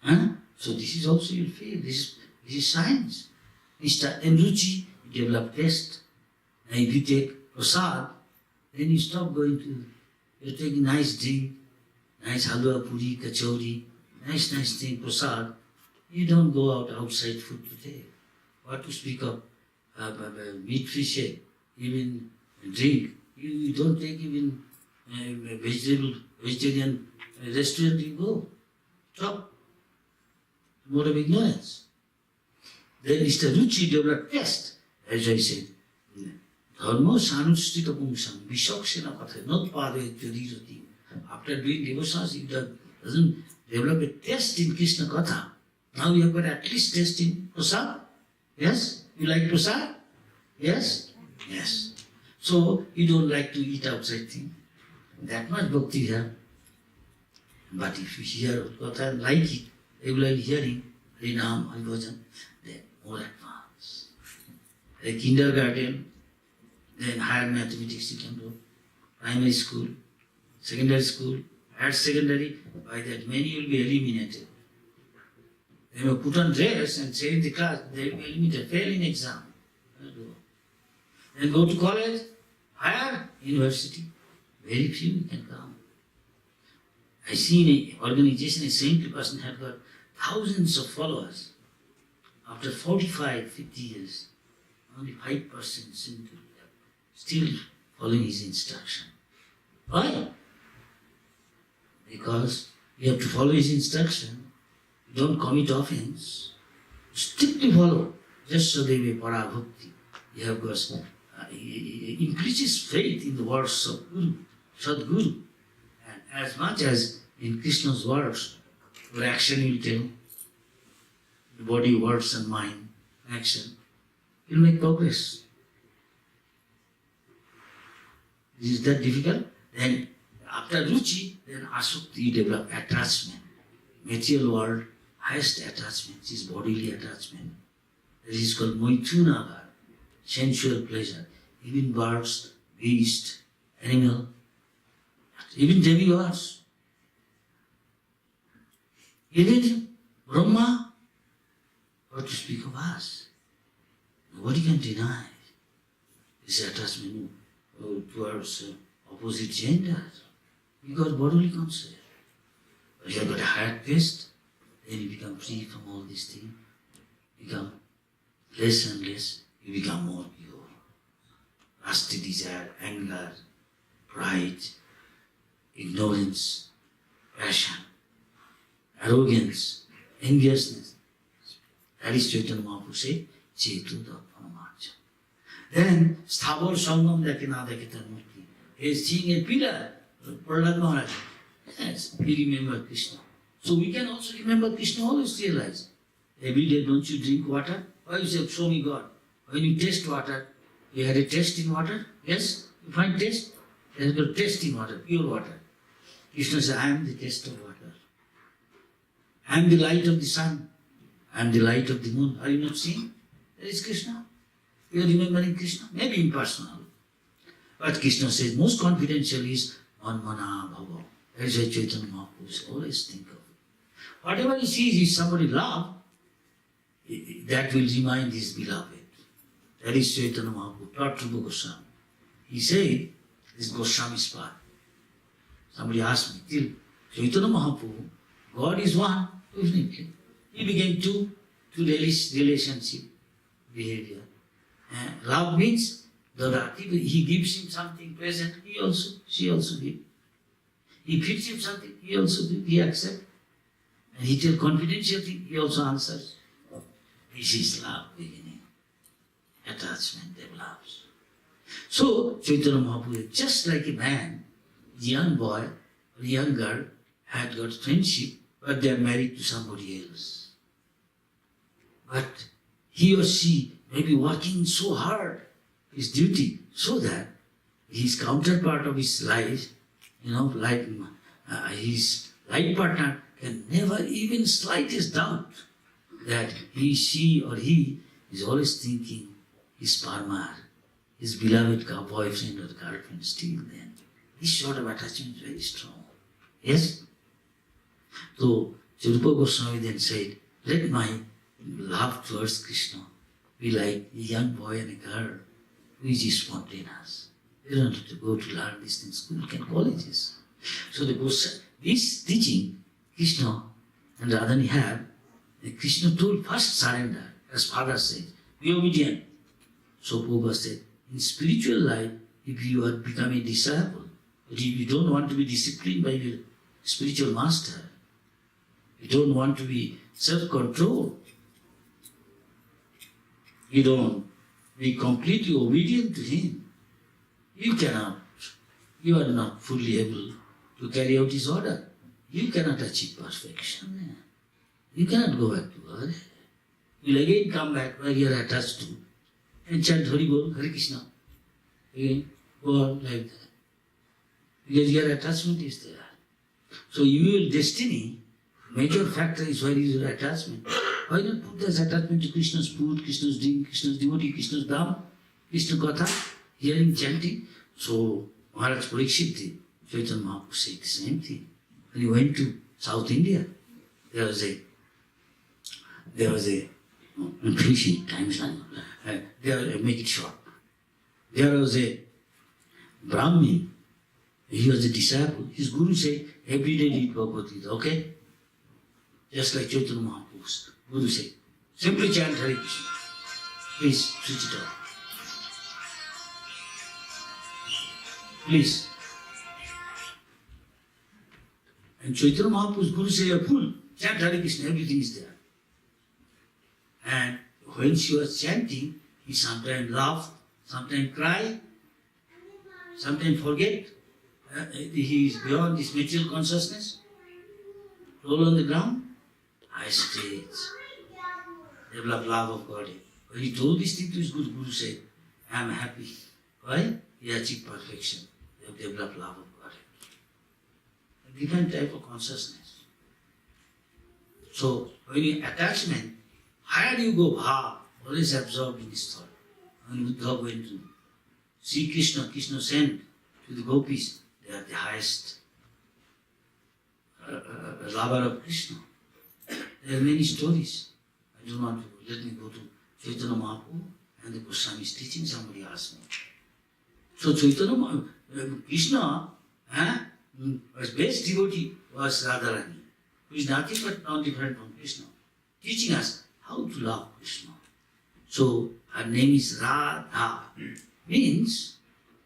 Huh? So this is also your faith. This is science. And ruchi, you develop taste. And if you take prasad, then you stop going to, you're taking nice drink, nice halwa, puri, kachori, nice thing, prasad. You don't go outside food to take. What to speak of meat, fish, even drink. You don't take even vegetarian restaurant you go. Stop. More of ignorance. Then Mr. Ruchi developed taste. As I said, Dharma sanustita pungsam, vishaksena patha, not pade jarirati. After doing devotions, he doesn't develop a taste in Krishna Katha. Now you have got at least taste in prasad. Yes? You like prasad? Yes? Yes. So you don't like to eat outside thing. That much bhakti here. But if you hear Katha and like it, regularly hearing Harinam, Haribhajan, then more advanced. A kindergarten, then higher mathematics you can do, primary school, secondary school, at secondary, by that many will be eliminated. They will put on dress and say in the class, they will be eliminated, fail in exam. Then go to college, higher university, very few can come. I see in an organization, a saintly person had got thousands of followers. After 45, 50 years, only 5% seem to be still following his instruction. Why? Because you have to follow his instruction. You don't commit offense. Strictly follow. Just so they may para bhakti. You have got, he increases faith in the words of Guru, Sadguru. And as much as in Krishna's words, your action will tell, the body, words and mind, action, you'll make progress. Is that difficult? Then after ruchi, then asukti, you develop attachment. Material world, highest attachment is bodily attachment. That is called moitunagar, sensual pleasure. Even birds, beast, animal, even demigods. Even Brahma, what to speak of us? Nobody can deny this attachment towards opposite genders. You got bodily concept. But you have got a higher taste, then you become free from all these things. Become less and less, you become more pure. Lusty desire, anger, pride, ignorance, passion, arrogance, enviousness. That is Chaitanya Mahaprabhu say, Chetu Dapanamarja. Then, Sthabor Sangam Dakinadakitan Murti. He is seeing a pillar, Prahlad Maharaj. Yes, he remembered Krishna. So we can also remember Krishna, always realize. Every day, don't you drink water? Why you say, show me God? When you taste water, you had a taste in water? Yes? You find taste? There is a taste in water, pure water. Krishna says, I am the taste of water. I am the light of the sun. I am the light of the moon. Are you not seeing? There is Krishna. You are remembering Krishna, maybe impersonal. But Krishna says, most confidential is Manmana Bhava. That is why Chaitanya Mahaprabhu always think of it. Whatever he sees is somebody love, that will remind his beloved. That is Chaitanya Mahaprabhu, taught Rupa Goswami. He said, this Goswami's path. Somebody asked me, till Chaitanya Mahaprabhu, God is one, definitely. He became two relationship behavior. Love means that he gives him something present, she also gives. He gives him something, he also gives, he accepts. And he tells confidential thing, he also answers. This is love beginning. Attachment develops. So, Chaitanya Mahaprabhu, just like a man, young boy or young girl had got friendship, but they are married to somebody else. But he or she may be working so hard, his duty, so that his counterpart of his life, like his life partner, can never even slightest doubt that he, she or he is always thinking his parmar, his beloved boyfriend or girlfriend still then. This sort of attachment is very strong. Yes? So, So Rupa Goswami then said, let my love towards Krishna be like a young boy and a girl who is spontaneous. They don't have to go to learn this in school and colleges. So this teaching, Krishna and Radhani have, and Krishna told first surrender, as father said, be obedient. So Prabhupada said, in spiritual life, if you are becoming a disciple, but if you don't want to be disciplined by your spiritual master, you don't want to be self-controlled, you don't be completely obedient to him, you are not fully able to carry out his order. You cannot achieve perfection. You cannot go back to God. You will again come back where you are attached to and chant Hari Bol, Hare Krishna. Again, go on like that. Because your attachment is there. So your destiny, major factor is where is your attachment. Why not put this attachment to Krishna's food, Krishna's drink, Krishna's devotee, Krishna's dham, Krishna Katha, hearing, chanting? So Maharaj Parikshit, Chaitanya Mahaprabhu said the same thing. When he went to South India, there was a I'm finishing, time is running. Make it short. There was a Brahmin, he was a disciple. His guru said, every day read Bhagavad Gita, okay? Just like Chaitanya Mahaprabhu's guru said, simply chant Hare Krishna. Please, switch it off. Please. And Chaitanya Mahaprabhu's guru said, you're full, chant Hare Krishna, everything is there. And when she was chanting, he sometimes laughed, sometimes cried, sometimes forget. He is beyond this material consciousness. Roll on the ground, high stage, develop love of God. When he told this thing to his guru said, I am happy. Why? He achieved perfection. They have developed love of God. A different type of consciousness. So when you attachment, higher you go, bhav, always absorbed in this thought. When Uddhava went to see Krishna, Krishna sent to the gopis, they are the highest lover of Krishna. There are many stories. I don't want to, let me go to Chaitanya Mahaprabhu and the Goswami's teaching, somebody asked me. So Chaitanya Mahaprabhu, Krishna, his best devotee was Radharani, who is nothing but not different from Krishna, teaching us how to love Krishna. So her name is Radha, means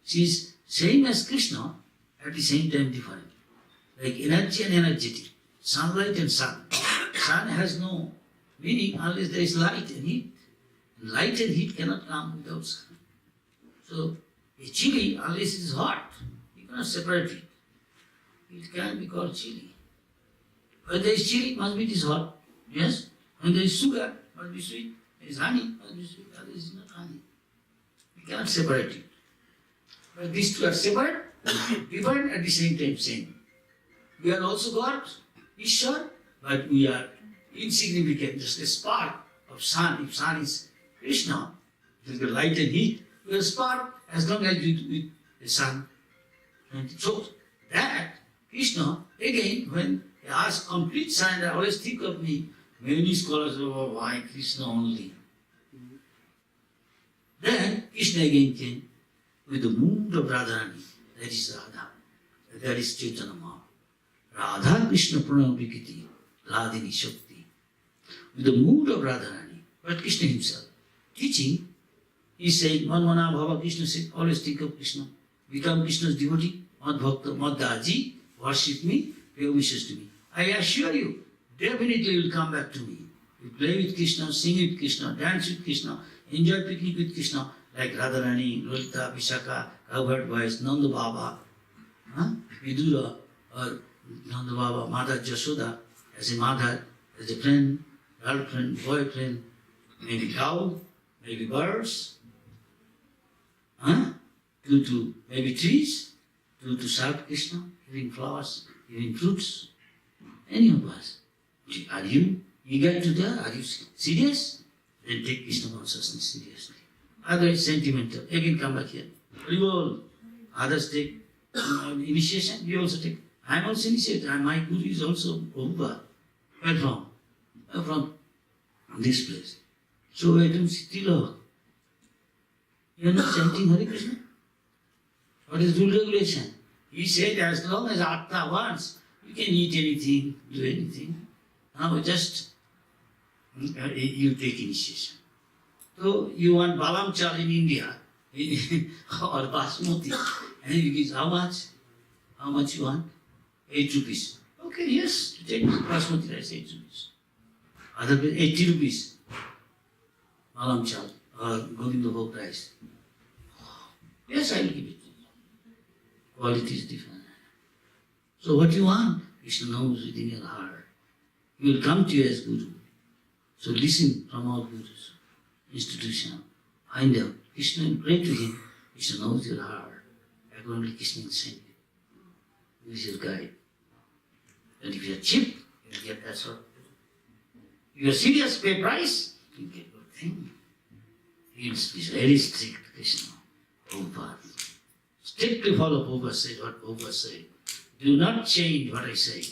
she is same as Krishna, at the same time different. Like energy and energetic, sunlight and sun. Sun has no meaning unless there is light and heat. And light and heat cannot come without sun. So a chili, unless it is hot, you cannot separate it. It can be called chili. When there is chili, must be it is hot. Yes? When there is sugar, must be sweet. There is honey, must be sweet. Otherwise it is not honey. We cannot separate it. But these two are separate, different at the same time, same. We are also God, Ishwar, but we are insignificant, just a spark of sun. If sun is Krishna, it is the light and heat. We are a spark as long as with the sun. And so that Krishna, again, when he asks complete surrender, I always think of me, many scholars say, oh, why Krishna only? Then Krishna again came with the mood of Radharani, that is Radha, that is Chaitanya Mahaprabhu. Radha Krishna Pranam Vikiti, Radhini Shakti. With the mood of Radharani, but Krishna himself, teaching, he said, Manmana Bhava, Krishna said, always think of Krishna. Become Krishna's devotee, Mad Bhakta, Mad Daji, worship me, pay wishes to me. I assure you, definitely you will come back to me. You play with Krishna, sing with Krishna, dance with Krishna, enjoy picnic with Krishna, like Radharani, Lolita, Vishaka, Cowherd Boys, Nanda Baba, Vidura, or Nanda Baba, Mother Jashoda, as a mother, as a friend, girlfriend, boyfriend, maybe cow, maybe birds, to maybe trees, to serve Krishna, giving flowers, giving fruits. Any of us. Are you eager to that? Are you serious? Then take Krishna consciousness seriously. Otherwise, sentimental. Again, come back here. We all, others take initiation, we also take. I am also initiated, and my guru is also Prabhupada. Where from? From this place. So I don't see Tilak. You are not chanting Hare Krishna? What is rule regulation? He said as long as Atma wants, you can eat anything, do anything. Now just you take initiation. So you want Balam Chal in India or Basmati, and he gives how much? How much you want? 8 rupees. Okay, yes, take Basmati rice, 8 rupees. Other place, 80 rupees. Balam Chal or Govinda Bhog rice. Yes, I will give it. Quality is different. So what you want, Krishna knows within your heart. He will come to you as Guru. So listen from all Gurus, institution, find out. Krishna and pray to him. Krishna knows your heart. Accordingly, Krishna will send you. He is your guide. And if you are cheap, you will get that sort of thing. If you are serious, pay price, you will get good thing. He is very strict, Krishna. Prabhupada. Strictly follow Prabhupada said what Prabhupada said. Do not change what I say.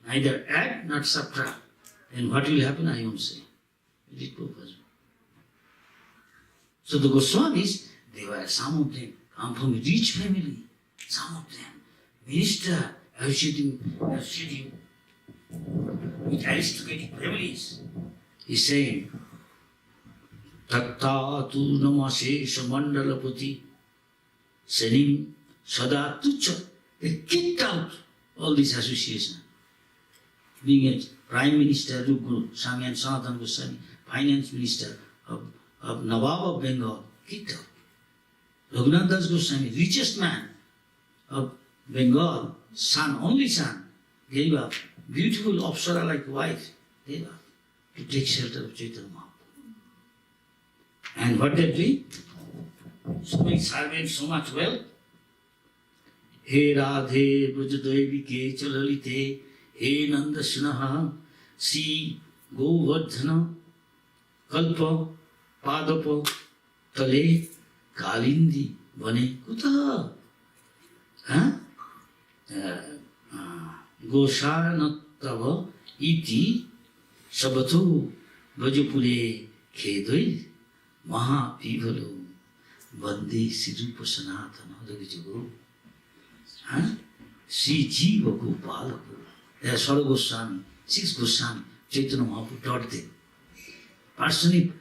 Neither add nor subtract. Then what will happen, I won't say. It is Prabhupada. So the Goswamis, they were, some of them come from a rich family. Some of them, minister, associating with aristocratic families. He's saying, Tatta tu namasesha mandalapati Senim Sada Tucha. They kicked out all this association. Being a Prime Minister, Rupguru, Swami and Sanatana Goswami, Finance Minister of Nawab of Bengal, kicked out. Raghunath Das Goswami, richest man of Bengal, son, only son, gave up. Beautiful Apsara-like wife, gave up to take shelter of Chaitanya Mahaprabhu. And what they did? So many servants, so much wealth. He Radhe Brajadevike Chalalite, He Nanda Sunaha, Si Govardhana, Kalpa, Padapa, Tale, Kalindi, Vane, Kuta. Goshanatava iti Sabato Vajapure Khedoi Maha Pivalo Vande Sirupa Sanatana Ravijago. Sri Jiva Gopala. There are Swara Goswami, 6 Goswami, Chaitanya Mahaprabhu taught them. Personally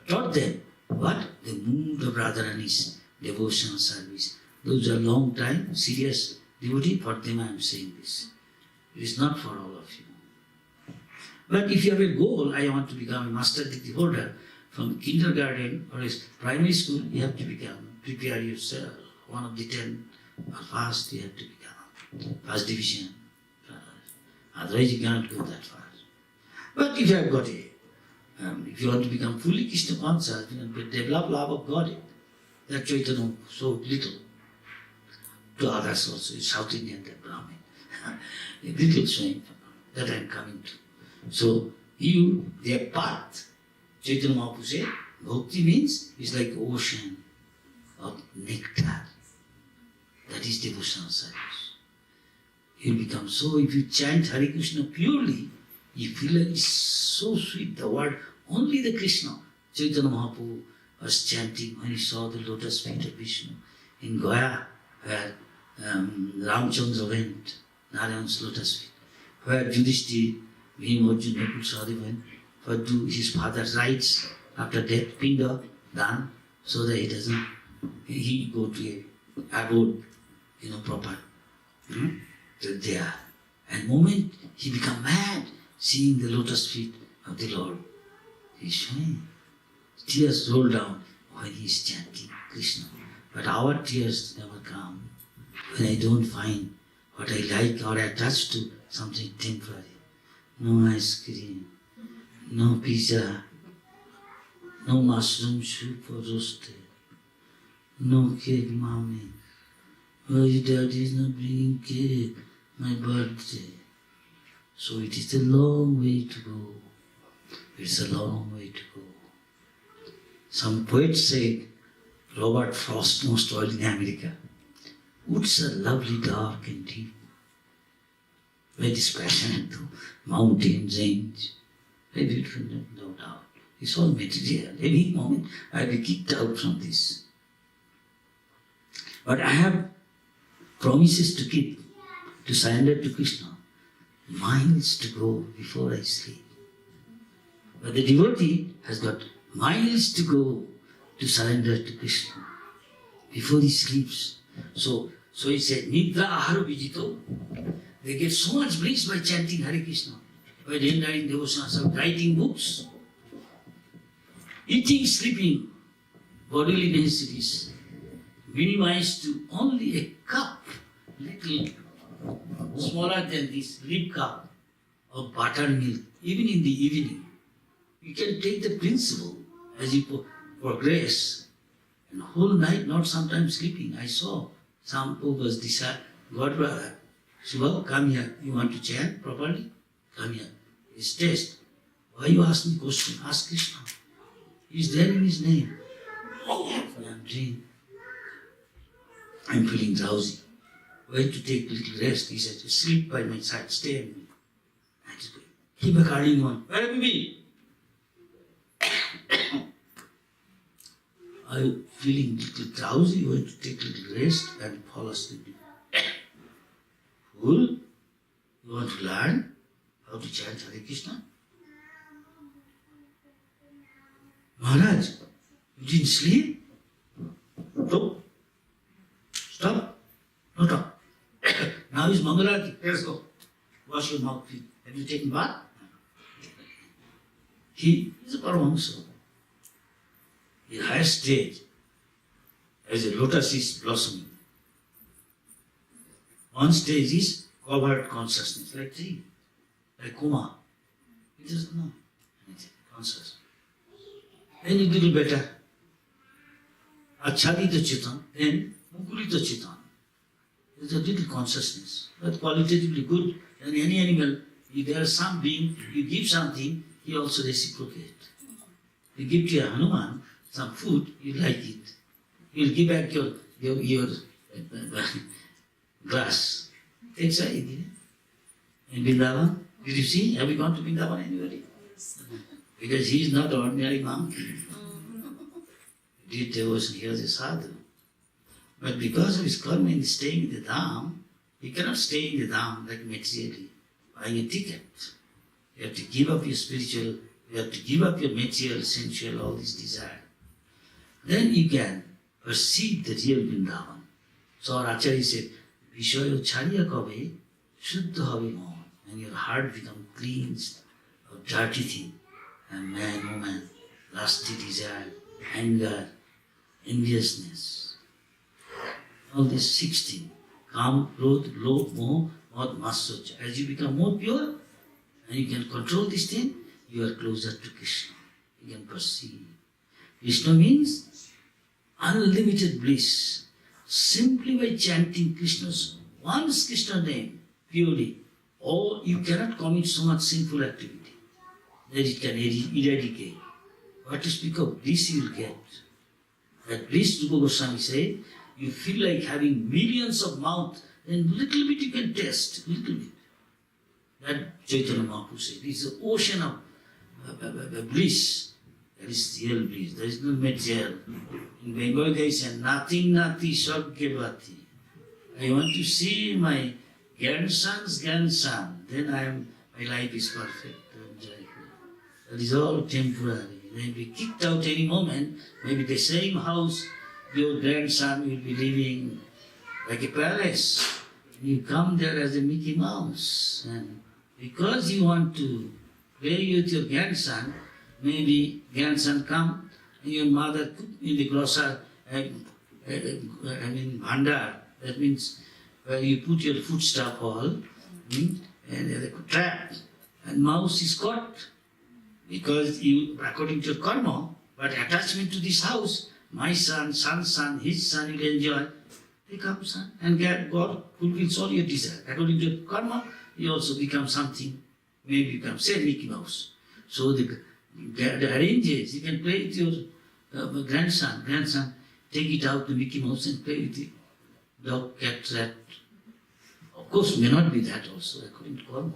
taught them what? The mood of Radharani's devotional service. Those are long time, serious devotee, for them I am saying this. It is not for all of you. But if you have a goal, I want to become a master degree holder from kindergarten or primary school, you have to prepare yourself. One of the 10 or first you have to become. First division. Otherwise you cannot go that far. But if you have got if you want to become fully Krishna conscious, you can develop love of God. That Chaitanya so little. To others also, South Indian, that Brahmin. A little showing that I am coming to. So their path, Chaitanya Mahaprabhu said, Bhakti means it's like ocean of nectar. That is devotional service. You become so, if you chant Hare Krishna purely, you feel like it's so sweet, the word, only the Krishna. Chaitanya Mahaprabhu was chanting when he saw the lotus feet of Vishnu in Gaya, where Ramchandra went, Narayan's lotus feet, where Yudhishthira, Bhima, Arjuna, Sahadeva went for do his father's rites after death, Pinda, Dan, so that he go to a abode, proper. There. And moment he become mad, seeing the lotus feet of the Lord. He's showing. Tears roll down when he is chanting Krishna. But our tears never come when I don't find what I like or attach to something temporary. No ice cream, no pizza, no mushroom soup or roasted, no cake, mommy. Oh, your daddy is not bringing cake, my birthday. So it is a long way to go. It's a long way to go. Some poet said, Robert Frost most oil in America, woods are lovely, dark and deep. very dispassionate to mountains, range. Very beautiful, no doubt. It's all material. Any moment I'll be kicked out from this. But I have promises to keep, to surrender to Krishna. Miles to go before I sleep. But the devotee has got miles to go to surrender to Krishna before he sleeps. So he said, Nidra Ahara Vijito. They get so much bliss by chanting Hare Krishna, by rendering devotions, writing books, eating, sleeping, bodily necessities, minimized to only a cup, little smaller than this lip cup of buttermilk, even in the evening. You can take the principle as you progress, and whole night not sometimes sleeping. I saw some Pogas decide, God brother, Shiva, come here. You want to chant properly? Come here. It's test. Why you ask me question? Ask Krishna. He's there in his name. I'm dreaming. I'm feeling drowsy. Went to take a little rest. He said, sleep by my side, stay with me. I just go, keep a carrying on. Where have you been? I'm feeling a little drowsy, went to take a little rest and fall asleep. Fool, you want to learn how to chant Hare Krishna? Maharaj, you didn't sleep? No. Stop. No talk. Now is Mangalarati. Let's go. Wash your mouth, feet. Have you taken bath? He is a Paramahamsa. His highest stage, as a lotus is blossoming. One stage is covered consciousness, like tree, like coma. He doesn't know anything, conscious. Then a little better. Achadita Chitan, then Mukulita Chitan. There's a little consciousness, but qualitatively good. And any animal, if there is some being, you give something, he also reciprocates. You give to a Hanuman some food, you like it. You'll give back your glass. Takes away, didn't it? In Vrindavan, did you see? Have you gone to Vrindavan, anybody? Because he is not an ordinary monk. Did devotion, he was a sadhu. But because of his karma in staying in the dham, he cannot stay in the dham like materially, buying a ticket. You have to give up your spiritual, you have to give up your material, sensual, all this desire. Then you can perceive the real Vrindavan. So our Acharya said, Vishayo chariya kabe, shuddha habe mon, and your heart become cleansed of dirty thing, and man, woman, lusty desire, anger, enviousness. All these 16, Kam, Krodh, Lobh, Moh, Mad, Matsya. As you become more pure, and you can control this thing, you are closer to Krishna. You can perceive. Krishna means unlimited bliss. Simply by chanting Krishna's once Krishna name purely, or you cannot commit so much sinful activity that it can eradicate. What to speak of bliss you will get. That bliss, Rupa Goswami said, you feel like having millions of mouths, then little bit you can taste, little bit. That Chaitanya Mahaprabhu said, it's an ocean of bliss. That is real bliss. There is no material. In Bengal they say, nothing nati sargevati. I want to see my grandson's grandson. Then my life is perfect and joyful. That is all temporary. They will be kicked out any moment. Maybe the same house your grandson will be living like a palace. You come there as a Mickey Mouse. And because you want to play with your grandson, maybe grandson come and your mother cook in the grocer, bhandar. That means where you put your foodstuff all, and the trap, and mouse is caught. Because you, according to your karma, but attachment to this house, my son, son's son, his son will enjoy. They come, son, and God fulfills all your desire. According to your karma, you also become something. Maybe you become, say, Mickey Mouse. So the arranges, you can play with your grandson. Take it out to Mickey Mouse and play with it. Dog, cat, rat, Of course, may not be that also, according to karma.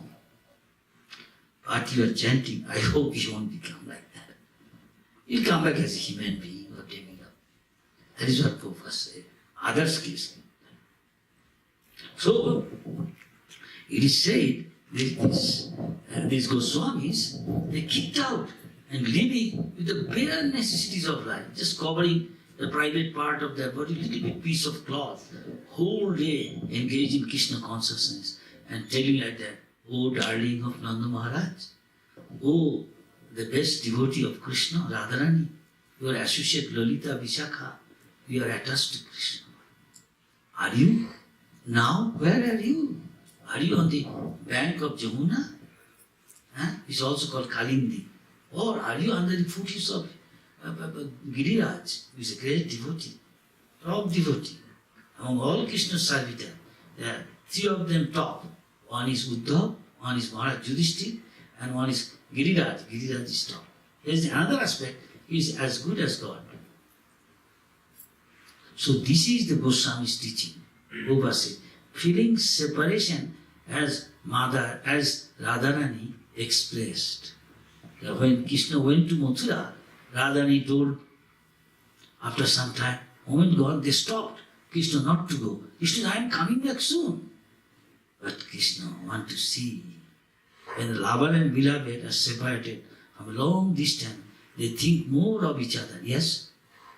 But you are chanting, I hope you won't become like that. You'll come back as a human being or demigod. That is what Prabhupada said. Others case. So, it is said that these Goswamis, they kicked out and living with the bare necessities of life, just covering the private part of their body, little bit piece of cloth, whole day engaged in Krishna consciousness and telling like that, oh darling of Nanda Maharaj, oh the best devotee of Krishna, Radharani, your associate Lalita Vishakha, we are attached to Krishna. Are you? Now, where are you? Are you on the bank of Jamuna? It's also called Kalindi. Or are you under the footsteps of Giriraj, who is a great devotee, top devotee? Among all Krishna's servitors, there are three of them top. One is Uddhav, one is Maharaj Yudhishthir, and one is Giriraj. Giriraj is top. There is another aspect, he is as good as God. So this is the Goswami's teaching. Prabhupada said, feeling separation as Mother, as Radharani expressed. When Krishna went to Mathura, Radharani told, after some time, moment gone, they stopped Krishna not to go. Krishna, I am coming back soon. But Krishna want to see. When lover and beloved are separated from a long distance, they think more of each other. Yes,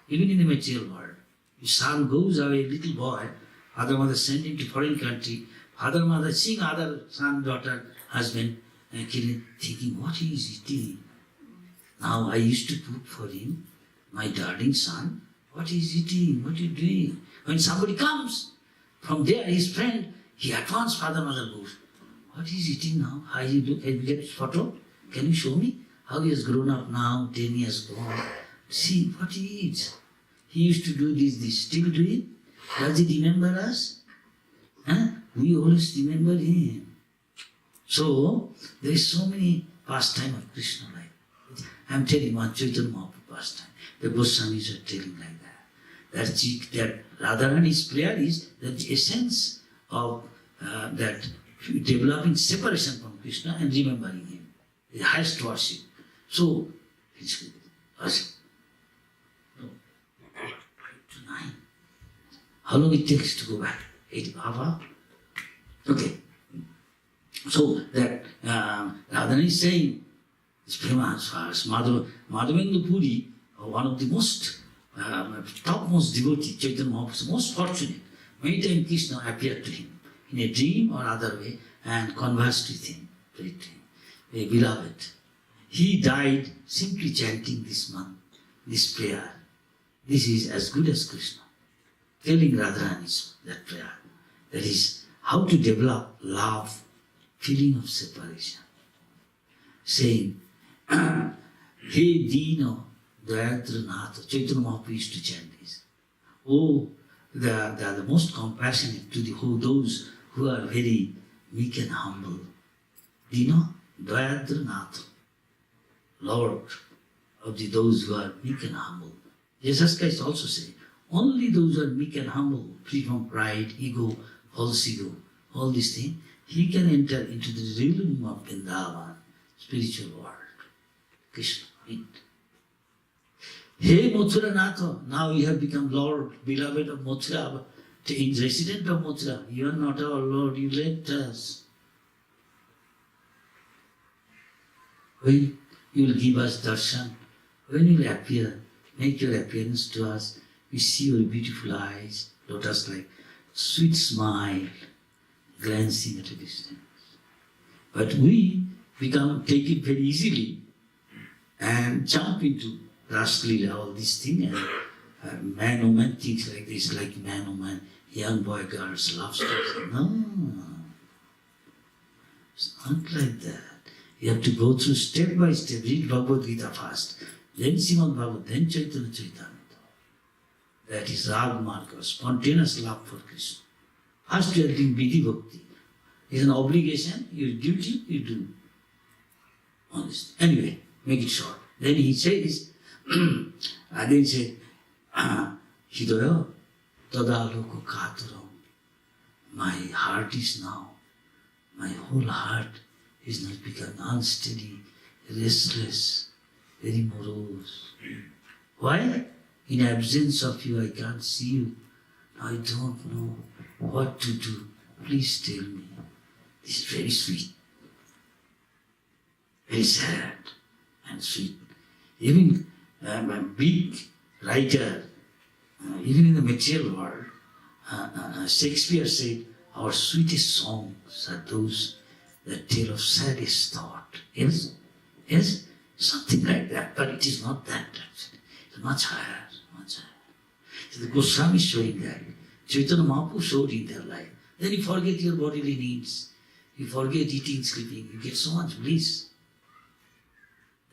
even in the material world. If son goes away, little boy, father mother send him to foreign country, father mother seeing other son, daughter, husband, and thinking, what he is eating? Now I used to cook for him, my darling son, what he is eating, what you doing? When somebody comes, from there his friend, he at once father mother goes, what he is eating now? How you look? Have you get his photo? Can you show me? How he has grown up now, 10 years gone. See what he eats. He used to do this, still do it? Does he remember us? We always remember him. So, there is so many pastime of Krishna life. I am telling one Chaitanya Mahaprabhu pastime. The Goswamis are telling like that. That Radharani's prayer is the essence of that developing separation from Krishna and remembering him. The highest worship. So, it's worship. 5 to 9. How long it takes to go back? 8 hours? Okay. So that Radharani is saying, it's famous for us. Madhavendra Puri, one of the most topmost devotee, Chaitanya Mahaprabhu, most fortunate. Many times Krishna appeared to him in a dream or other way and conversed with him, prayed to him, a beloved. He died simply chanting this month, this prayer. This is as good as Krishna. Telling Radharani that prayer. That is how to develop love, feeling of separation. Saying, He Dino Dayadra Natha. Chaitanya Mahaprabhu used to chant this. Oh, they are the most compassionate to those who are very weak and humble. Dino Dayadra Natha. Lord of those who are meek and humble. Jesus Christ also said, only those who are meek and humble, free from pride, ego, false ego, all these things, he can enter into the realm of Vrindavan, spiritual world. Krishna. Hey Mathura Natha, now you have become Lord, beloved of Mathura, resident of Mathura. You are not our Lord, you left us. When you will give us darshan, when you will appear, make your appearance to us, we see your beautiful eyes, lotus-like, sweet smile, glancing at a distance. But we take it very easily and jump into Raslila, all these things, and man-woman things like this, like man-woman, young boy, girls, love stories. No, it's not like that. You have to go through step by step, read Bhagavad Gita first, then Srimad Bhagavad, then Chaitanya Charitamrita. That is Rag Marga, spontaneous love for Krishna. First you are doing Vidhi Bhakti. It's an obligation, your duty, you do. Honest. Anyway, make it short. Then he says, and then he said, Hidaya, Tada Loko Katuram, my heart is now, my whole heart is not become unsteady, restless, very morose. Why? In absence of you, I can't see you. I don't know what to do. Please tell me. This is very sweet, very sad and sweet. Even a big writer, even in the material world, Shakespeare said, our sweetest songs are those that tell of saddest thought. Yes? Yes? Something like that, but it is not that actually. It's much higher, much higher. So the Goswami is showing that. Chaitanya Mahaprabhu showed in their life. Then you forget your bodily needs. You forget eating, sleeping. You get so much bliss.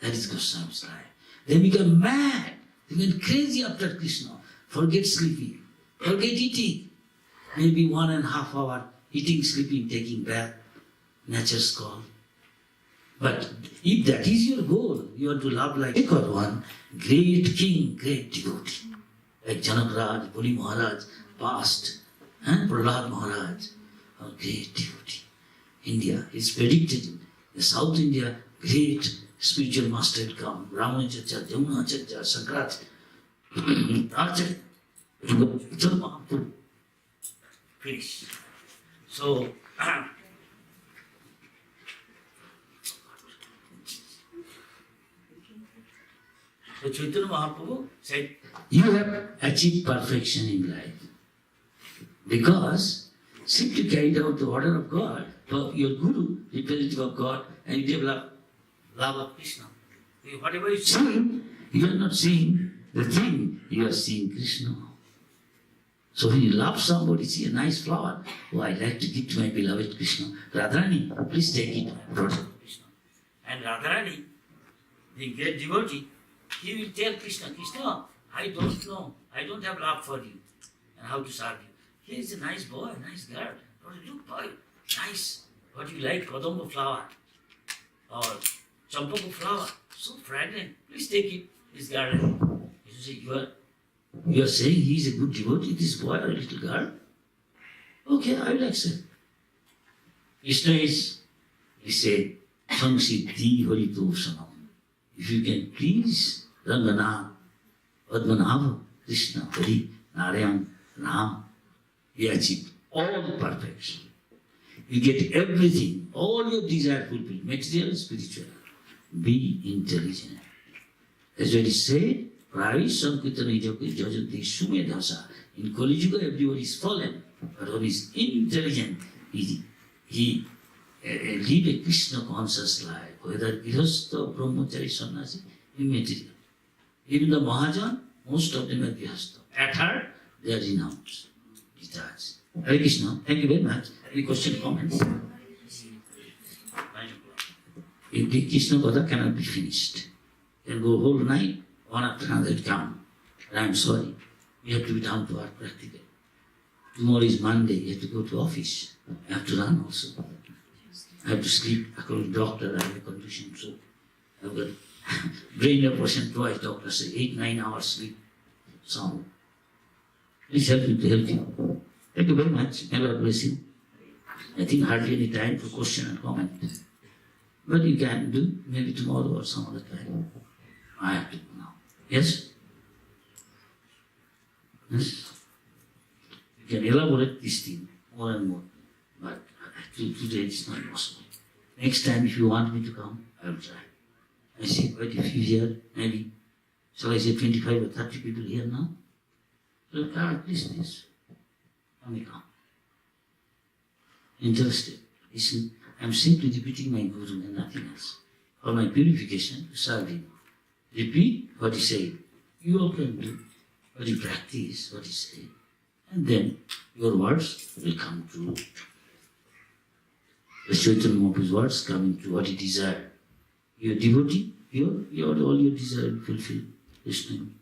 That is Goswami's life. They become mad. They get crazy after Krishna. Forget sleeping. Forget eating. Maybe 1.5 hour eating, sleeping, taking bath. Nature's call. But if that is your goal, you want to love like one great king, great devotee. Like Janak Raj, Boli Maharaj, past, and Prahlad Maharaj, a great devotee. India is predicted in the South India, great spiritual master had come. Ramanujacharya, Jamunacharya, Sankaracharya, Acharya, finish. So, so Chaitanya Mahaprabhu said, you have achieved perfection in life. Because simply carried out the order of God, your Guru, representative of God, and you develop love of Krishna. Whatever you see, you are not seeing the thing, you are seeing Krishna. So when you love somebody, see a nice flower, oh, I like to give to my beloved Krishna. Radharani, please take it, I brought it to Krishna. And Radharani, the great devotee, he will tell Krishna, Krishna, I don't know, I don't have love for you and how to serve you. Here is a nice boy, nice girl. Look, boy, nice. What do you like? Kadamba flower or champaka flower, so fragrant. Please take it, this garden. You say, you are saying he is a good devotee, this boy or a little girl? Okay, I will accept. Krishna is, he said, Samsiddhi Haritoshanam. If you can please Ranganath, Padmanabha, Krishna, Hari, Narayan, Ram, he achieved all perfection. You get everything, all your desire fulfilled, material, spiritual. Be intelligent. As what is said, Pravi Sankirtana Jajanti Sumedhasa. In Kali Yuga, everybody is fallen, but one is intelligent. He lead a Krishna conscious life, whether Grihastha, Brahmachari, Sannyasi, immaterial. Even the Mahajan, most of them are Grihastha. At heart, they are renounced, detached. Hare Krishna, thank you very much. Any question, comments? 9 o'clock. If the Krishna Katha cannot be finished, then go whole night, one after another it come. And I am sorry, we have to be down to earth practical. Tomorrow is Monday, you have to go to office. I have to run also. I have to sleep. According to doctor, I have a condition, so I have got brain operation twice. Doctor say 8-9 hours sleep. Sound. Please help me to help you. Thank you very much. May Allah bless you. I think hardly any time for question and comment. But you can do maybe tomorrow or some other time. I have to go now. Yes? Yes? You can elaborate this thing more and more. But today it's not possible. Next time if you want me to come, I will try. I see quite a few here, maybe. Shall I say 25 or 30 people here now? So please. Come. Interested. Listen, I am simply repeating my Guru and nothing else. For my purification, to serve him. Repeat what he said. You all can do, but you practice what he said. And then your words will come true. The Chaitanya Mahaprabhu's words coming to what he desired. Your devotee, all your desire will fulfill. Listening.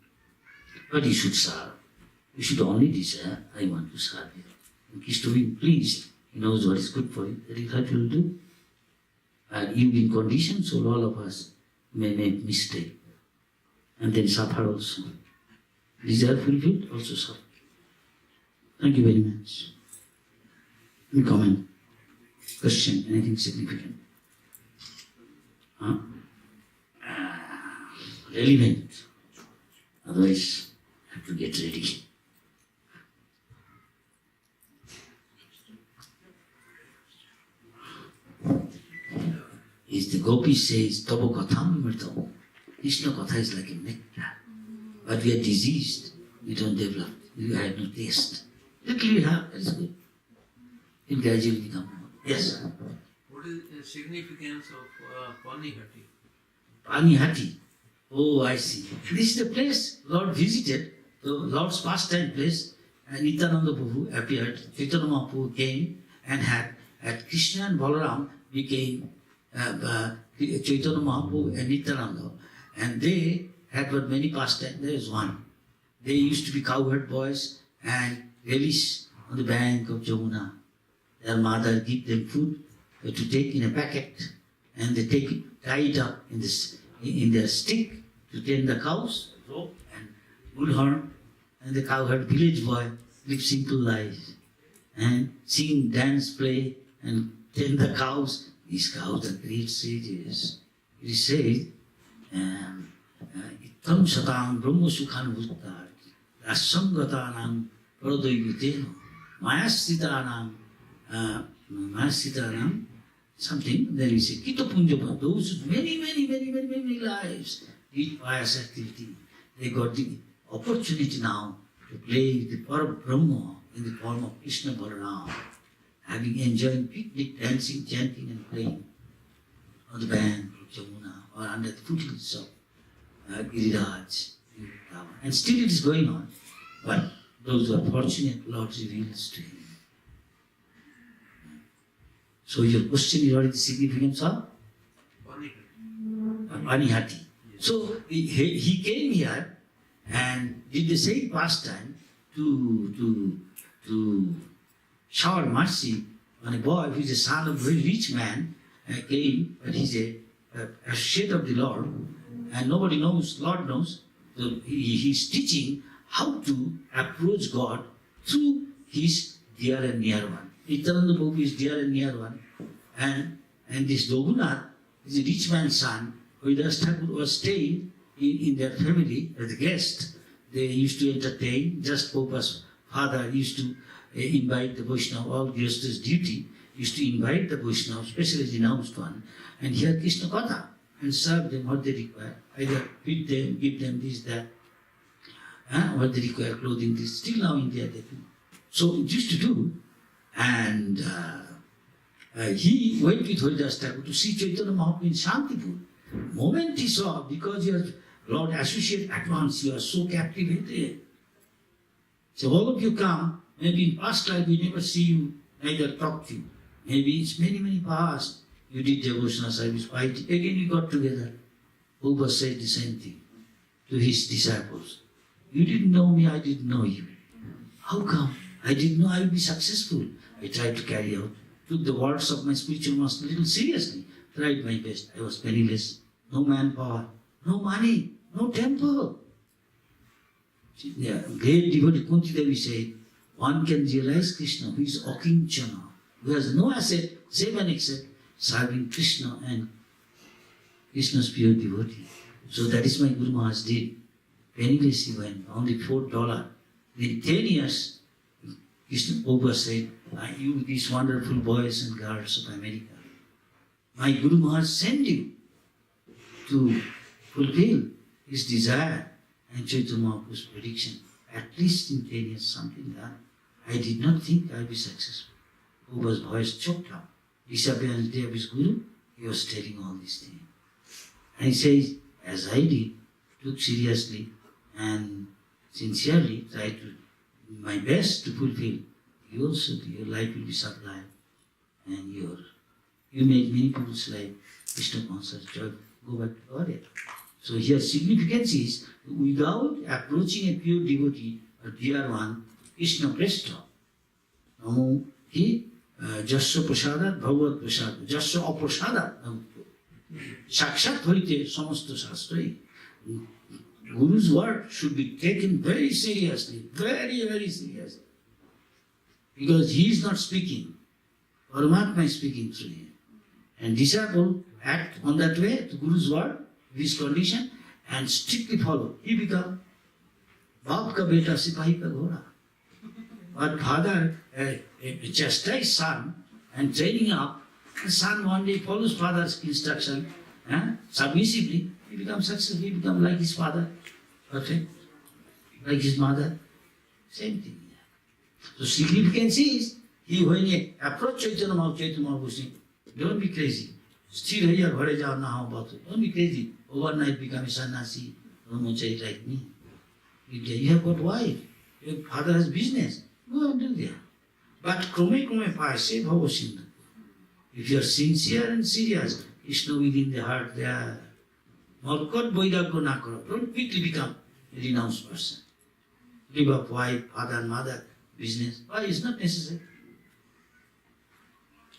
But you should serve. You should only desire, I want to serve you. And Krishna being pleased, he knows what is good for you, that is what he will do. And you being conditioned, so all of us may make mistake. And then suffer also. Desire fulfilled, also suffer. Thank you very much. Any comment? Question? Anything significant? Huh? Relevant. Otherwise, I have to get ready. Is the Gopi says, Tabo katham mritam. Krishna katha is like a nectar. But we are diseased. We don't develop. We have no taste. Little we have, that is good. It gradually become more. Yes. What is the significance of Panihati? Panihati. Oh, I see. This is the place Lord visited, the Lord's pastime place, and Nityananda Prabhu appeared. Chaitanya Mahaprabhu came and had Krishna and Balaram became Chaitanya Mahaprabhu and Nityananda. And they had but many pastimes. There is one. They used to be cowherd boys and relish on the bank of Jamuna. Their mother give them food to take in a packet, and they take it, tie it up in their stick to tend the cows, rope and bullhorn, and the cowherd village boy live simple lives and sing, dance, play, and tend the cows. These cows are great sages. It is said, Ittam satam brahma sukhan bhutta rasamgatanam paradayuteno mayasitanam something. Then we say, Kita Punjapa, those with many lives did pious activity. They got the opportunity now to play the Brahma in the form of Krishna Balaram, having enjoyed picnic, dancing, chanting and playing on the bank of Jamuna or under the foothills of Giriraj. And still it is going on. But those who are fortunate, Lord reveals to him. So your question is what is the significance of? Panihati. So he came here and did the same pastime to shower mercy on a boy who is a son of a very rich man, came, but he's a associate of the Lord, and nobody knows, Lord knows. So he's teaching how to approach God through his dear and near one. Nityananda Prabhu is dear and near one, and this Raghunath is a rich man's son. Haridas Thakur was staying in their family as a guest. They used to entertain. Just Prabhupada's father used to invite the Vaishnava, all Grihastha's duty, used to invite the Vaishnava, especially the renounced one, and hear Krishna Katha and serve them what they require. Either feed them, give them this, that, what they require, clothing, this. Still now India they do. So it used to do, and he went with Haridas Thakur to see Chaitanya Mahaprabhu in Shantipur. Moment he saw, because you are Lord associate at once, you are so captivated. So all of you come, maybe in past life we never see you, neither talk to you. Maybe it's many past. You did devotional service, again you got together. Prabhupada said the same thing to his disciples. You didn't know me, I didn't know you. How come? I didn't know I would be successful. I tried to carry out, took the words of my spiritual master a little seriously, tried my best. I was penniless, no manpower, no money, no temple. Great devotee Kunti Devi said, one can realize Krishna who is Akinchana, who has no asset, save and except serving Krishna and Krishna's pure devotee. So that is my Guru Maharaj did. Penniless he went, only $4. In 10 years, Krishna Prabhupada said, you these wonderful boys and girls of America, my Guru Maharaj sent you to fulfill his desire and Chaitanya Mahaprabhu's prediction. At least in 10 years something done. I did not think I would be successful. Prabhupada's voice choked up. Disappearance day of his Guru, he was telling all these things. And he says, as I did, took seriously and sincerely tried to do my best to fulfill, you also do. Your life will be sublime and you make many people's life Krishna conscious, joy, go back to God. So here significance is, without approaching a pure devotee, a dear one, Krishna Prestha, Namo Hi Jasya Prasadat Bhagavad Prasad, Jasya Aprasadat, Sakshat Hoite Samasta Shastrai. Guru's word should be taken very seriously, very seriously. Because he is not speaking. Paramatma is speaking through him. And disciple act on that way, to Guru's word, his condition, and strictly follow. He become Baap ka beta sipahi ka ghoda. But father chastised son and training up, the son one day follows father's instruction, submissively, he becomes successful, he becomes like his father, perfect, like his mother, same thing. So significance is, when he approach Chaitanya Mahaprabhu saying, don't be crazy. Still here, bhare jao na ho baat. Don't be crazy. Overnight become a sannyasi, brahmachari like me. You have got wife, your father has business. Go and do that. But krome paise bhavo sindhu. If you are sincere and serious, Krishna within the heart there. Malkot vairagya na karo. Don't quickly become a renounced person. Leave up wife, father, mother, business. Why? It's not necessary.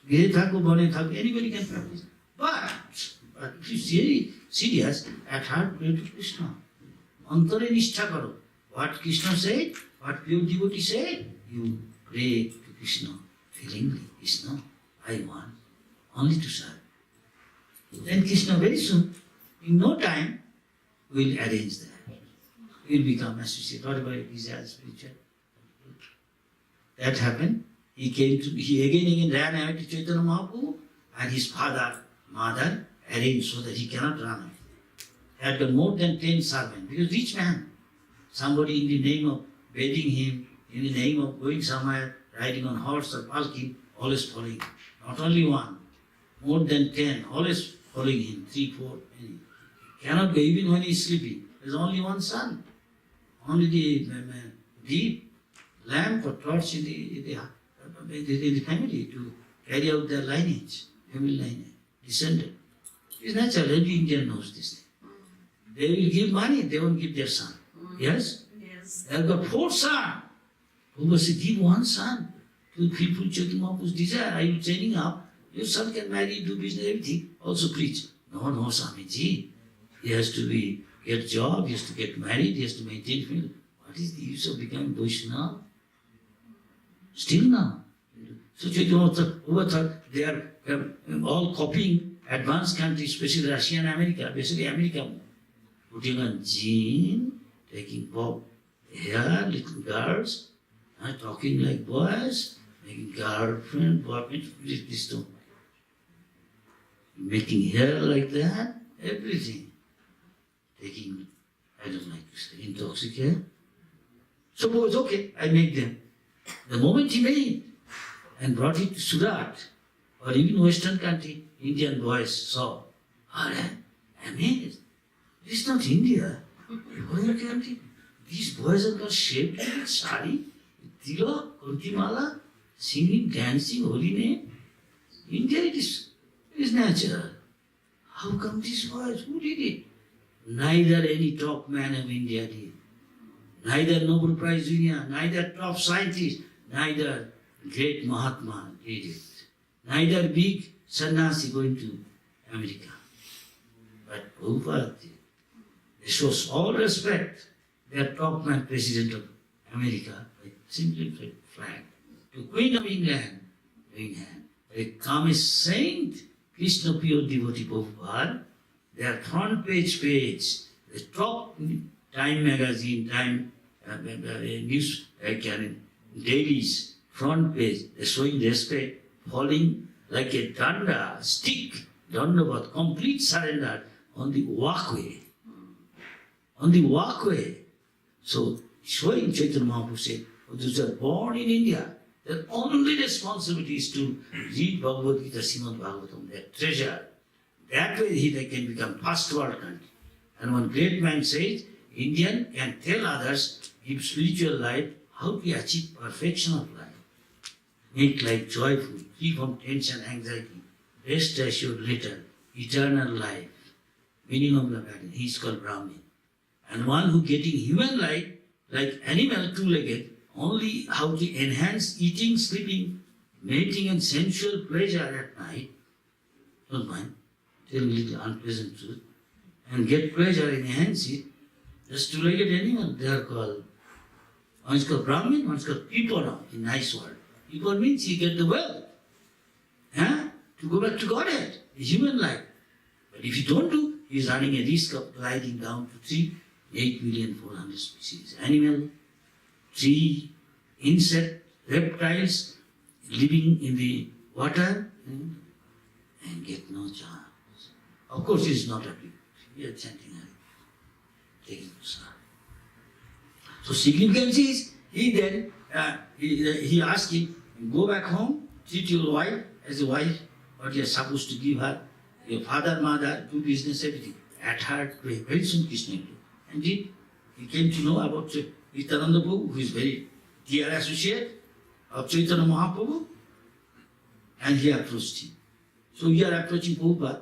Anybody can practice. But if you are very serious, at heart pray to Krishna. Antare nishtha karo. What Krishna said, what pure devotee said, you pray to Krishna feelingly. Krishna, I want only to serve. Then Krishna very soon, in no time, will arrange that. Will become associate, whatever it is as spiritual. That happened. He again ran away to Chaitanya Mahaprabhu, and his father, mother arranged so that he cannot run away. He had got more than 10 servants, because rich man. Somebody in the name of bedding him, in the name of going somewhere, riding on horse or palki, always following. Not only one, more than 10, always following him, 3, 4, many. He cannot go even when he is sleeping. There is only one son. Only the lamp or torch in the family to carry out their lineage, family lineage, descendant. It is natural, every Indian knows this thing. They will give money, they won't give their son. Yes? Yes. They have got 4 sons. Who was to give 1 son to fulfill Chaitanya Mahaprabhu's desire? I will training up. Your son can marry, do business, everything. Also preach. No, Swamiji. He has to get job, he has to get married, he has to maintain family. What is the use of becoming Vaishnava? Still now. So Chaitanya Mahaprabhu thought they are all copying advanced countries, especially Russia and America, basically America. Putting on jeans, taking pop hair, little girls, talking like boys, making girlfriend, boyfriend, please don't. Making hair like that, everything. Taking, I don't like to say, intoxicant. Suppose, okay, I make them. The moment he made and brought it to Surat, or even Western country, Indian boys saw, amazed. This is not India. Foreign country. These boys are got shaped with sari, tilak, kuntimala, singing, dancing, holy name. India it is natural. How come these boys? Who did it? Neither any top man of India did. Neither Nobel Prize winner, neither top scientist, neither great Mahatma did it. Neither big sannyasi going to America. But Prabhupada did. They shows all respect. Their top man, President of America, by simply flag. To Queen of England, a common saint, Krishna pure devotee Prabhupada, their front page, the top Time magazine, Time news, dailies, front page, they're showing respect, falling like a danda, stick, dandavat, complete surrender on the walkway. On the walkway. So, showing Chaitanya Mahaprabhu said, those who are born in India, their only responsibility is to read Bhagavad Gita, Srimad Bhagavatam, their treasure. That way they can become first world country. And one great man says, Indian can tell others, give spiritual life, how to achieve perfection of life. Make life joyful, free from tension, anxiety, rest assured later, eternal life. Meaning of the matter, he is called Brahmin. And one who getting human life, like animal, two-legged, only how to enhance eating, sleeping, mating and sensual pleasure at night, don't mind, tell a little unpleasant truth, and get pleasure, enhance it, just two-legged animal, they are called, one is called Brahmin, one is called Pipo now, in nice word. Pipo means you get the wealth. to go back to Godhead, the human life. But if you don't do, he is running a risk of gliding down to 8,400,000 species. Animal, tree, insect, reptiles living in the water and get no chance. Of course, it is not applicable. We are chanting Hare, taking prasad. So significance is, he asked him, go back home, treat your wife as a wife, what you are supposed to give her, your father, mother, do business, everything. At heart, pray. Very soon Krishna will do. And he came to know about Nityananda Prabhu, who is very dear associate of Chaitanya Mahaprabhu, and he approached him. So we are approaching Prabhupada,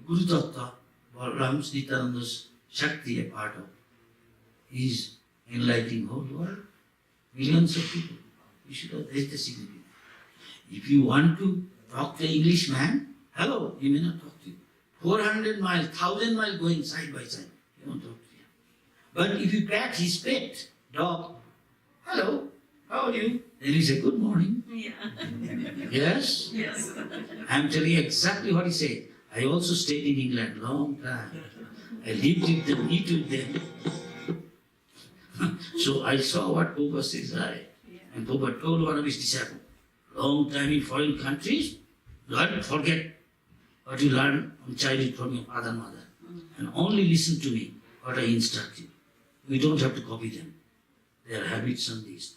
Guru Tattva, Balaram's, Nityananda's Shakti, a part of. He is enlightening whole world, millions of people. You should have, that's the significance. If you want to talk to an Englishman, hello, he may not talk to you. 400 miles, 1,000 miles going side by side, he won't talk to you. But if you pat his pet dog, hello, how are you? Then he say, good morning. Yeah. Yes? Yes. I'm telling you exactly what he said. I also stayed in England long time. I lived with them, eat with them. So I saw what Prabhupada says, right? And Prabhupada told one of his disciples, long time in foreign countries, don't forget what you learn from childhood from your father and mother. And only listen to me, what I instruct you. We don't have to copy them. Their habits and these.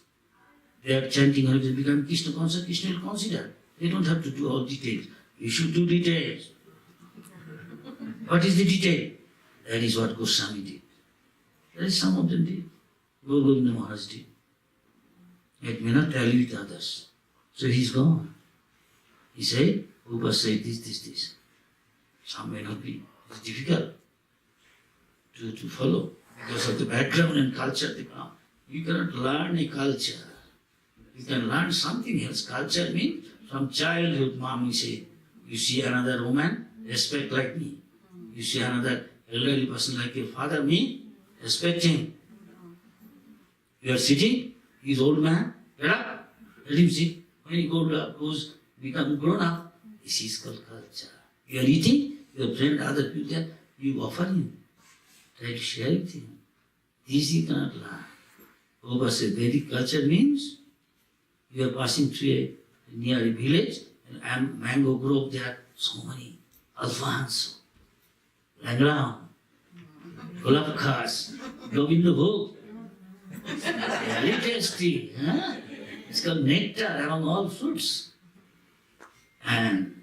They are chanting Hare Krishna, become Krishna conscious, Krishna will consider. They don't have to do all details. You should do details. What is the detail? That is what Goswami did. That is some of them did. Gaur Govinda Maharaj did. It may not tally with others. So he's gone. He said, Prabhupada said this. Some may not be. It's difficult to follow because of the background and culture they come. You cannot learn a culture. You can learn something else. Culture means from childhood, mom will say, you see another woman, respect like me. You see another elderly person like your father, me, respect him. You are sitting, he is old man, get up, let him sit. When he goes, become grown up, this is called culture. You are eating, your friend, other people, you offer him. Try to share with him. This you cannot learn. Prabhupada said, Vedic culture means you are passing through near a village and mango grove, there are so many. Alfonso, Langram, Gulab Khas, Govinda Bhog. Very tasty. Huh? It's called nectar among all fruits. And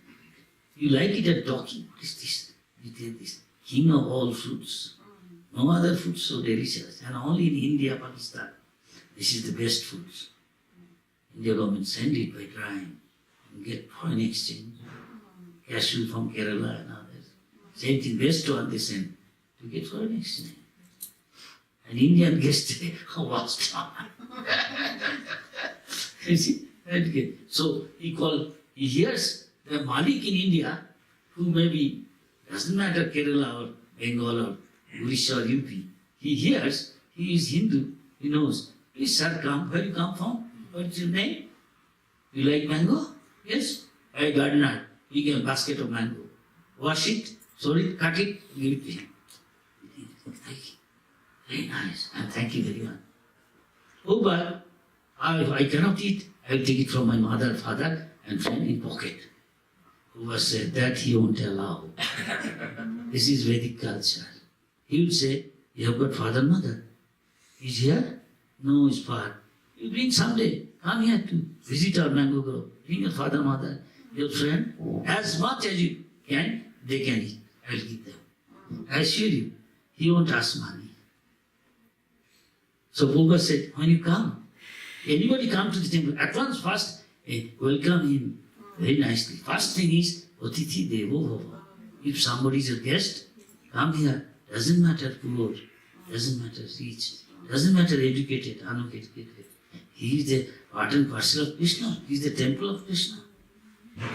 you like it at talking. What is this? You take this king of all fruits. No other fruit so delicious. And only in India, Pakistan, this is the best fruits. India government send it by drying and get foreign exchange. Cashew from Kerala and others. Same thing, best one they send to get foreign exchange. An Indian guest was time. You see? So he hears the Malik in India, who maybe, doesn't matter Kerala or Bengal or Odisha or UP. He hears, he is Hindu, he knows. Please sir, come, where you come from? What's your name? You like mango? Yes? I am a gardener. We give a basket of mango. Wash it, sow it, cut it, give it to him. Thank you. Very nice. And thank you very much. Oh, but I cannot eat. I will take it from my mother, father, and friend in pocket. Who was said that he won't allow. This is Vedic culture. He will say, you have got father, mother. He's here? No, he's far. You bring someday. Come here to visit our mango grove. Bring your father, mother, your friend. As much as you can, they can eat. I will give them. I assure you, he won't ask money. So Prabhupada said, when you come, anybody come to the temple, at once first, welcome him very nicely. First thing is, Atithi Devo Bhava. If somebody is a guest, come here. Doesn't matter poor, doesn't matter rich, doesn't matter educated, uneducated. He is the part and parcel of Krishna. He is the temple of Krishna.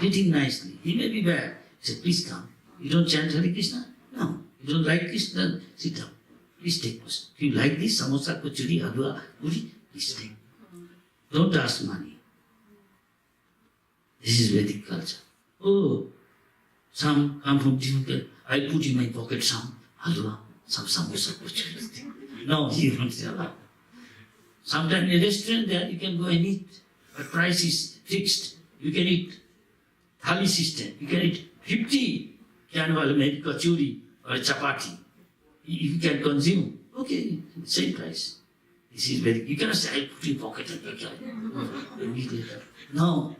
Treat him nicely. He may be bad. He said, please come. You don't chant Hare Krishna? No. You don't like Krishna? Sit down. Please take question. If you like this, samosa, kachuri, halwa, puri, please take. Don't ask money. This is Vedic culture. Oh, some come from different place. I put in my pocket some halwa, some samosa. No, you don't say halwa. Sometimes in a restaurant there you can go and eat, but price is fixed. You can eat thali system. You can eat 50 canwal maybe kachuri or chapati. You can consume. Okay, same price. This is very. You cannot say I put in pocket and take it. And eat later. No.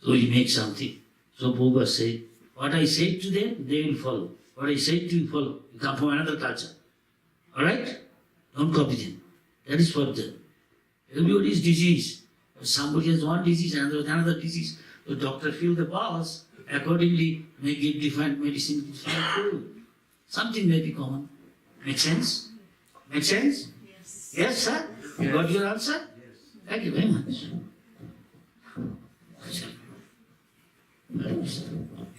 So you make something. So Boga said, what I say to them, they will follow. What I say to you, follow. You come from another culture. Alright? Don't copy them. That is for them. Everybody is disease. If somebody has one disease, another has another disease. The doctor feel the pulse. Accordingly, may give different medicine, different food. Something may be common. Make sense? Make sense? Yes. Yes, sir? You got your answer? Thank you very much. Very good.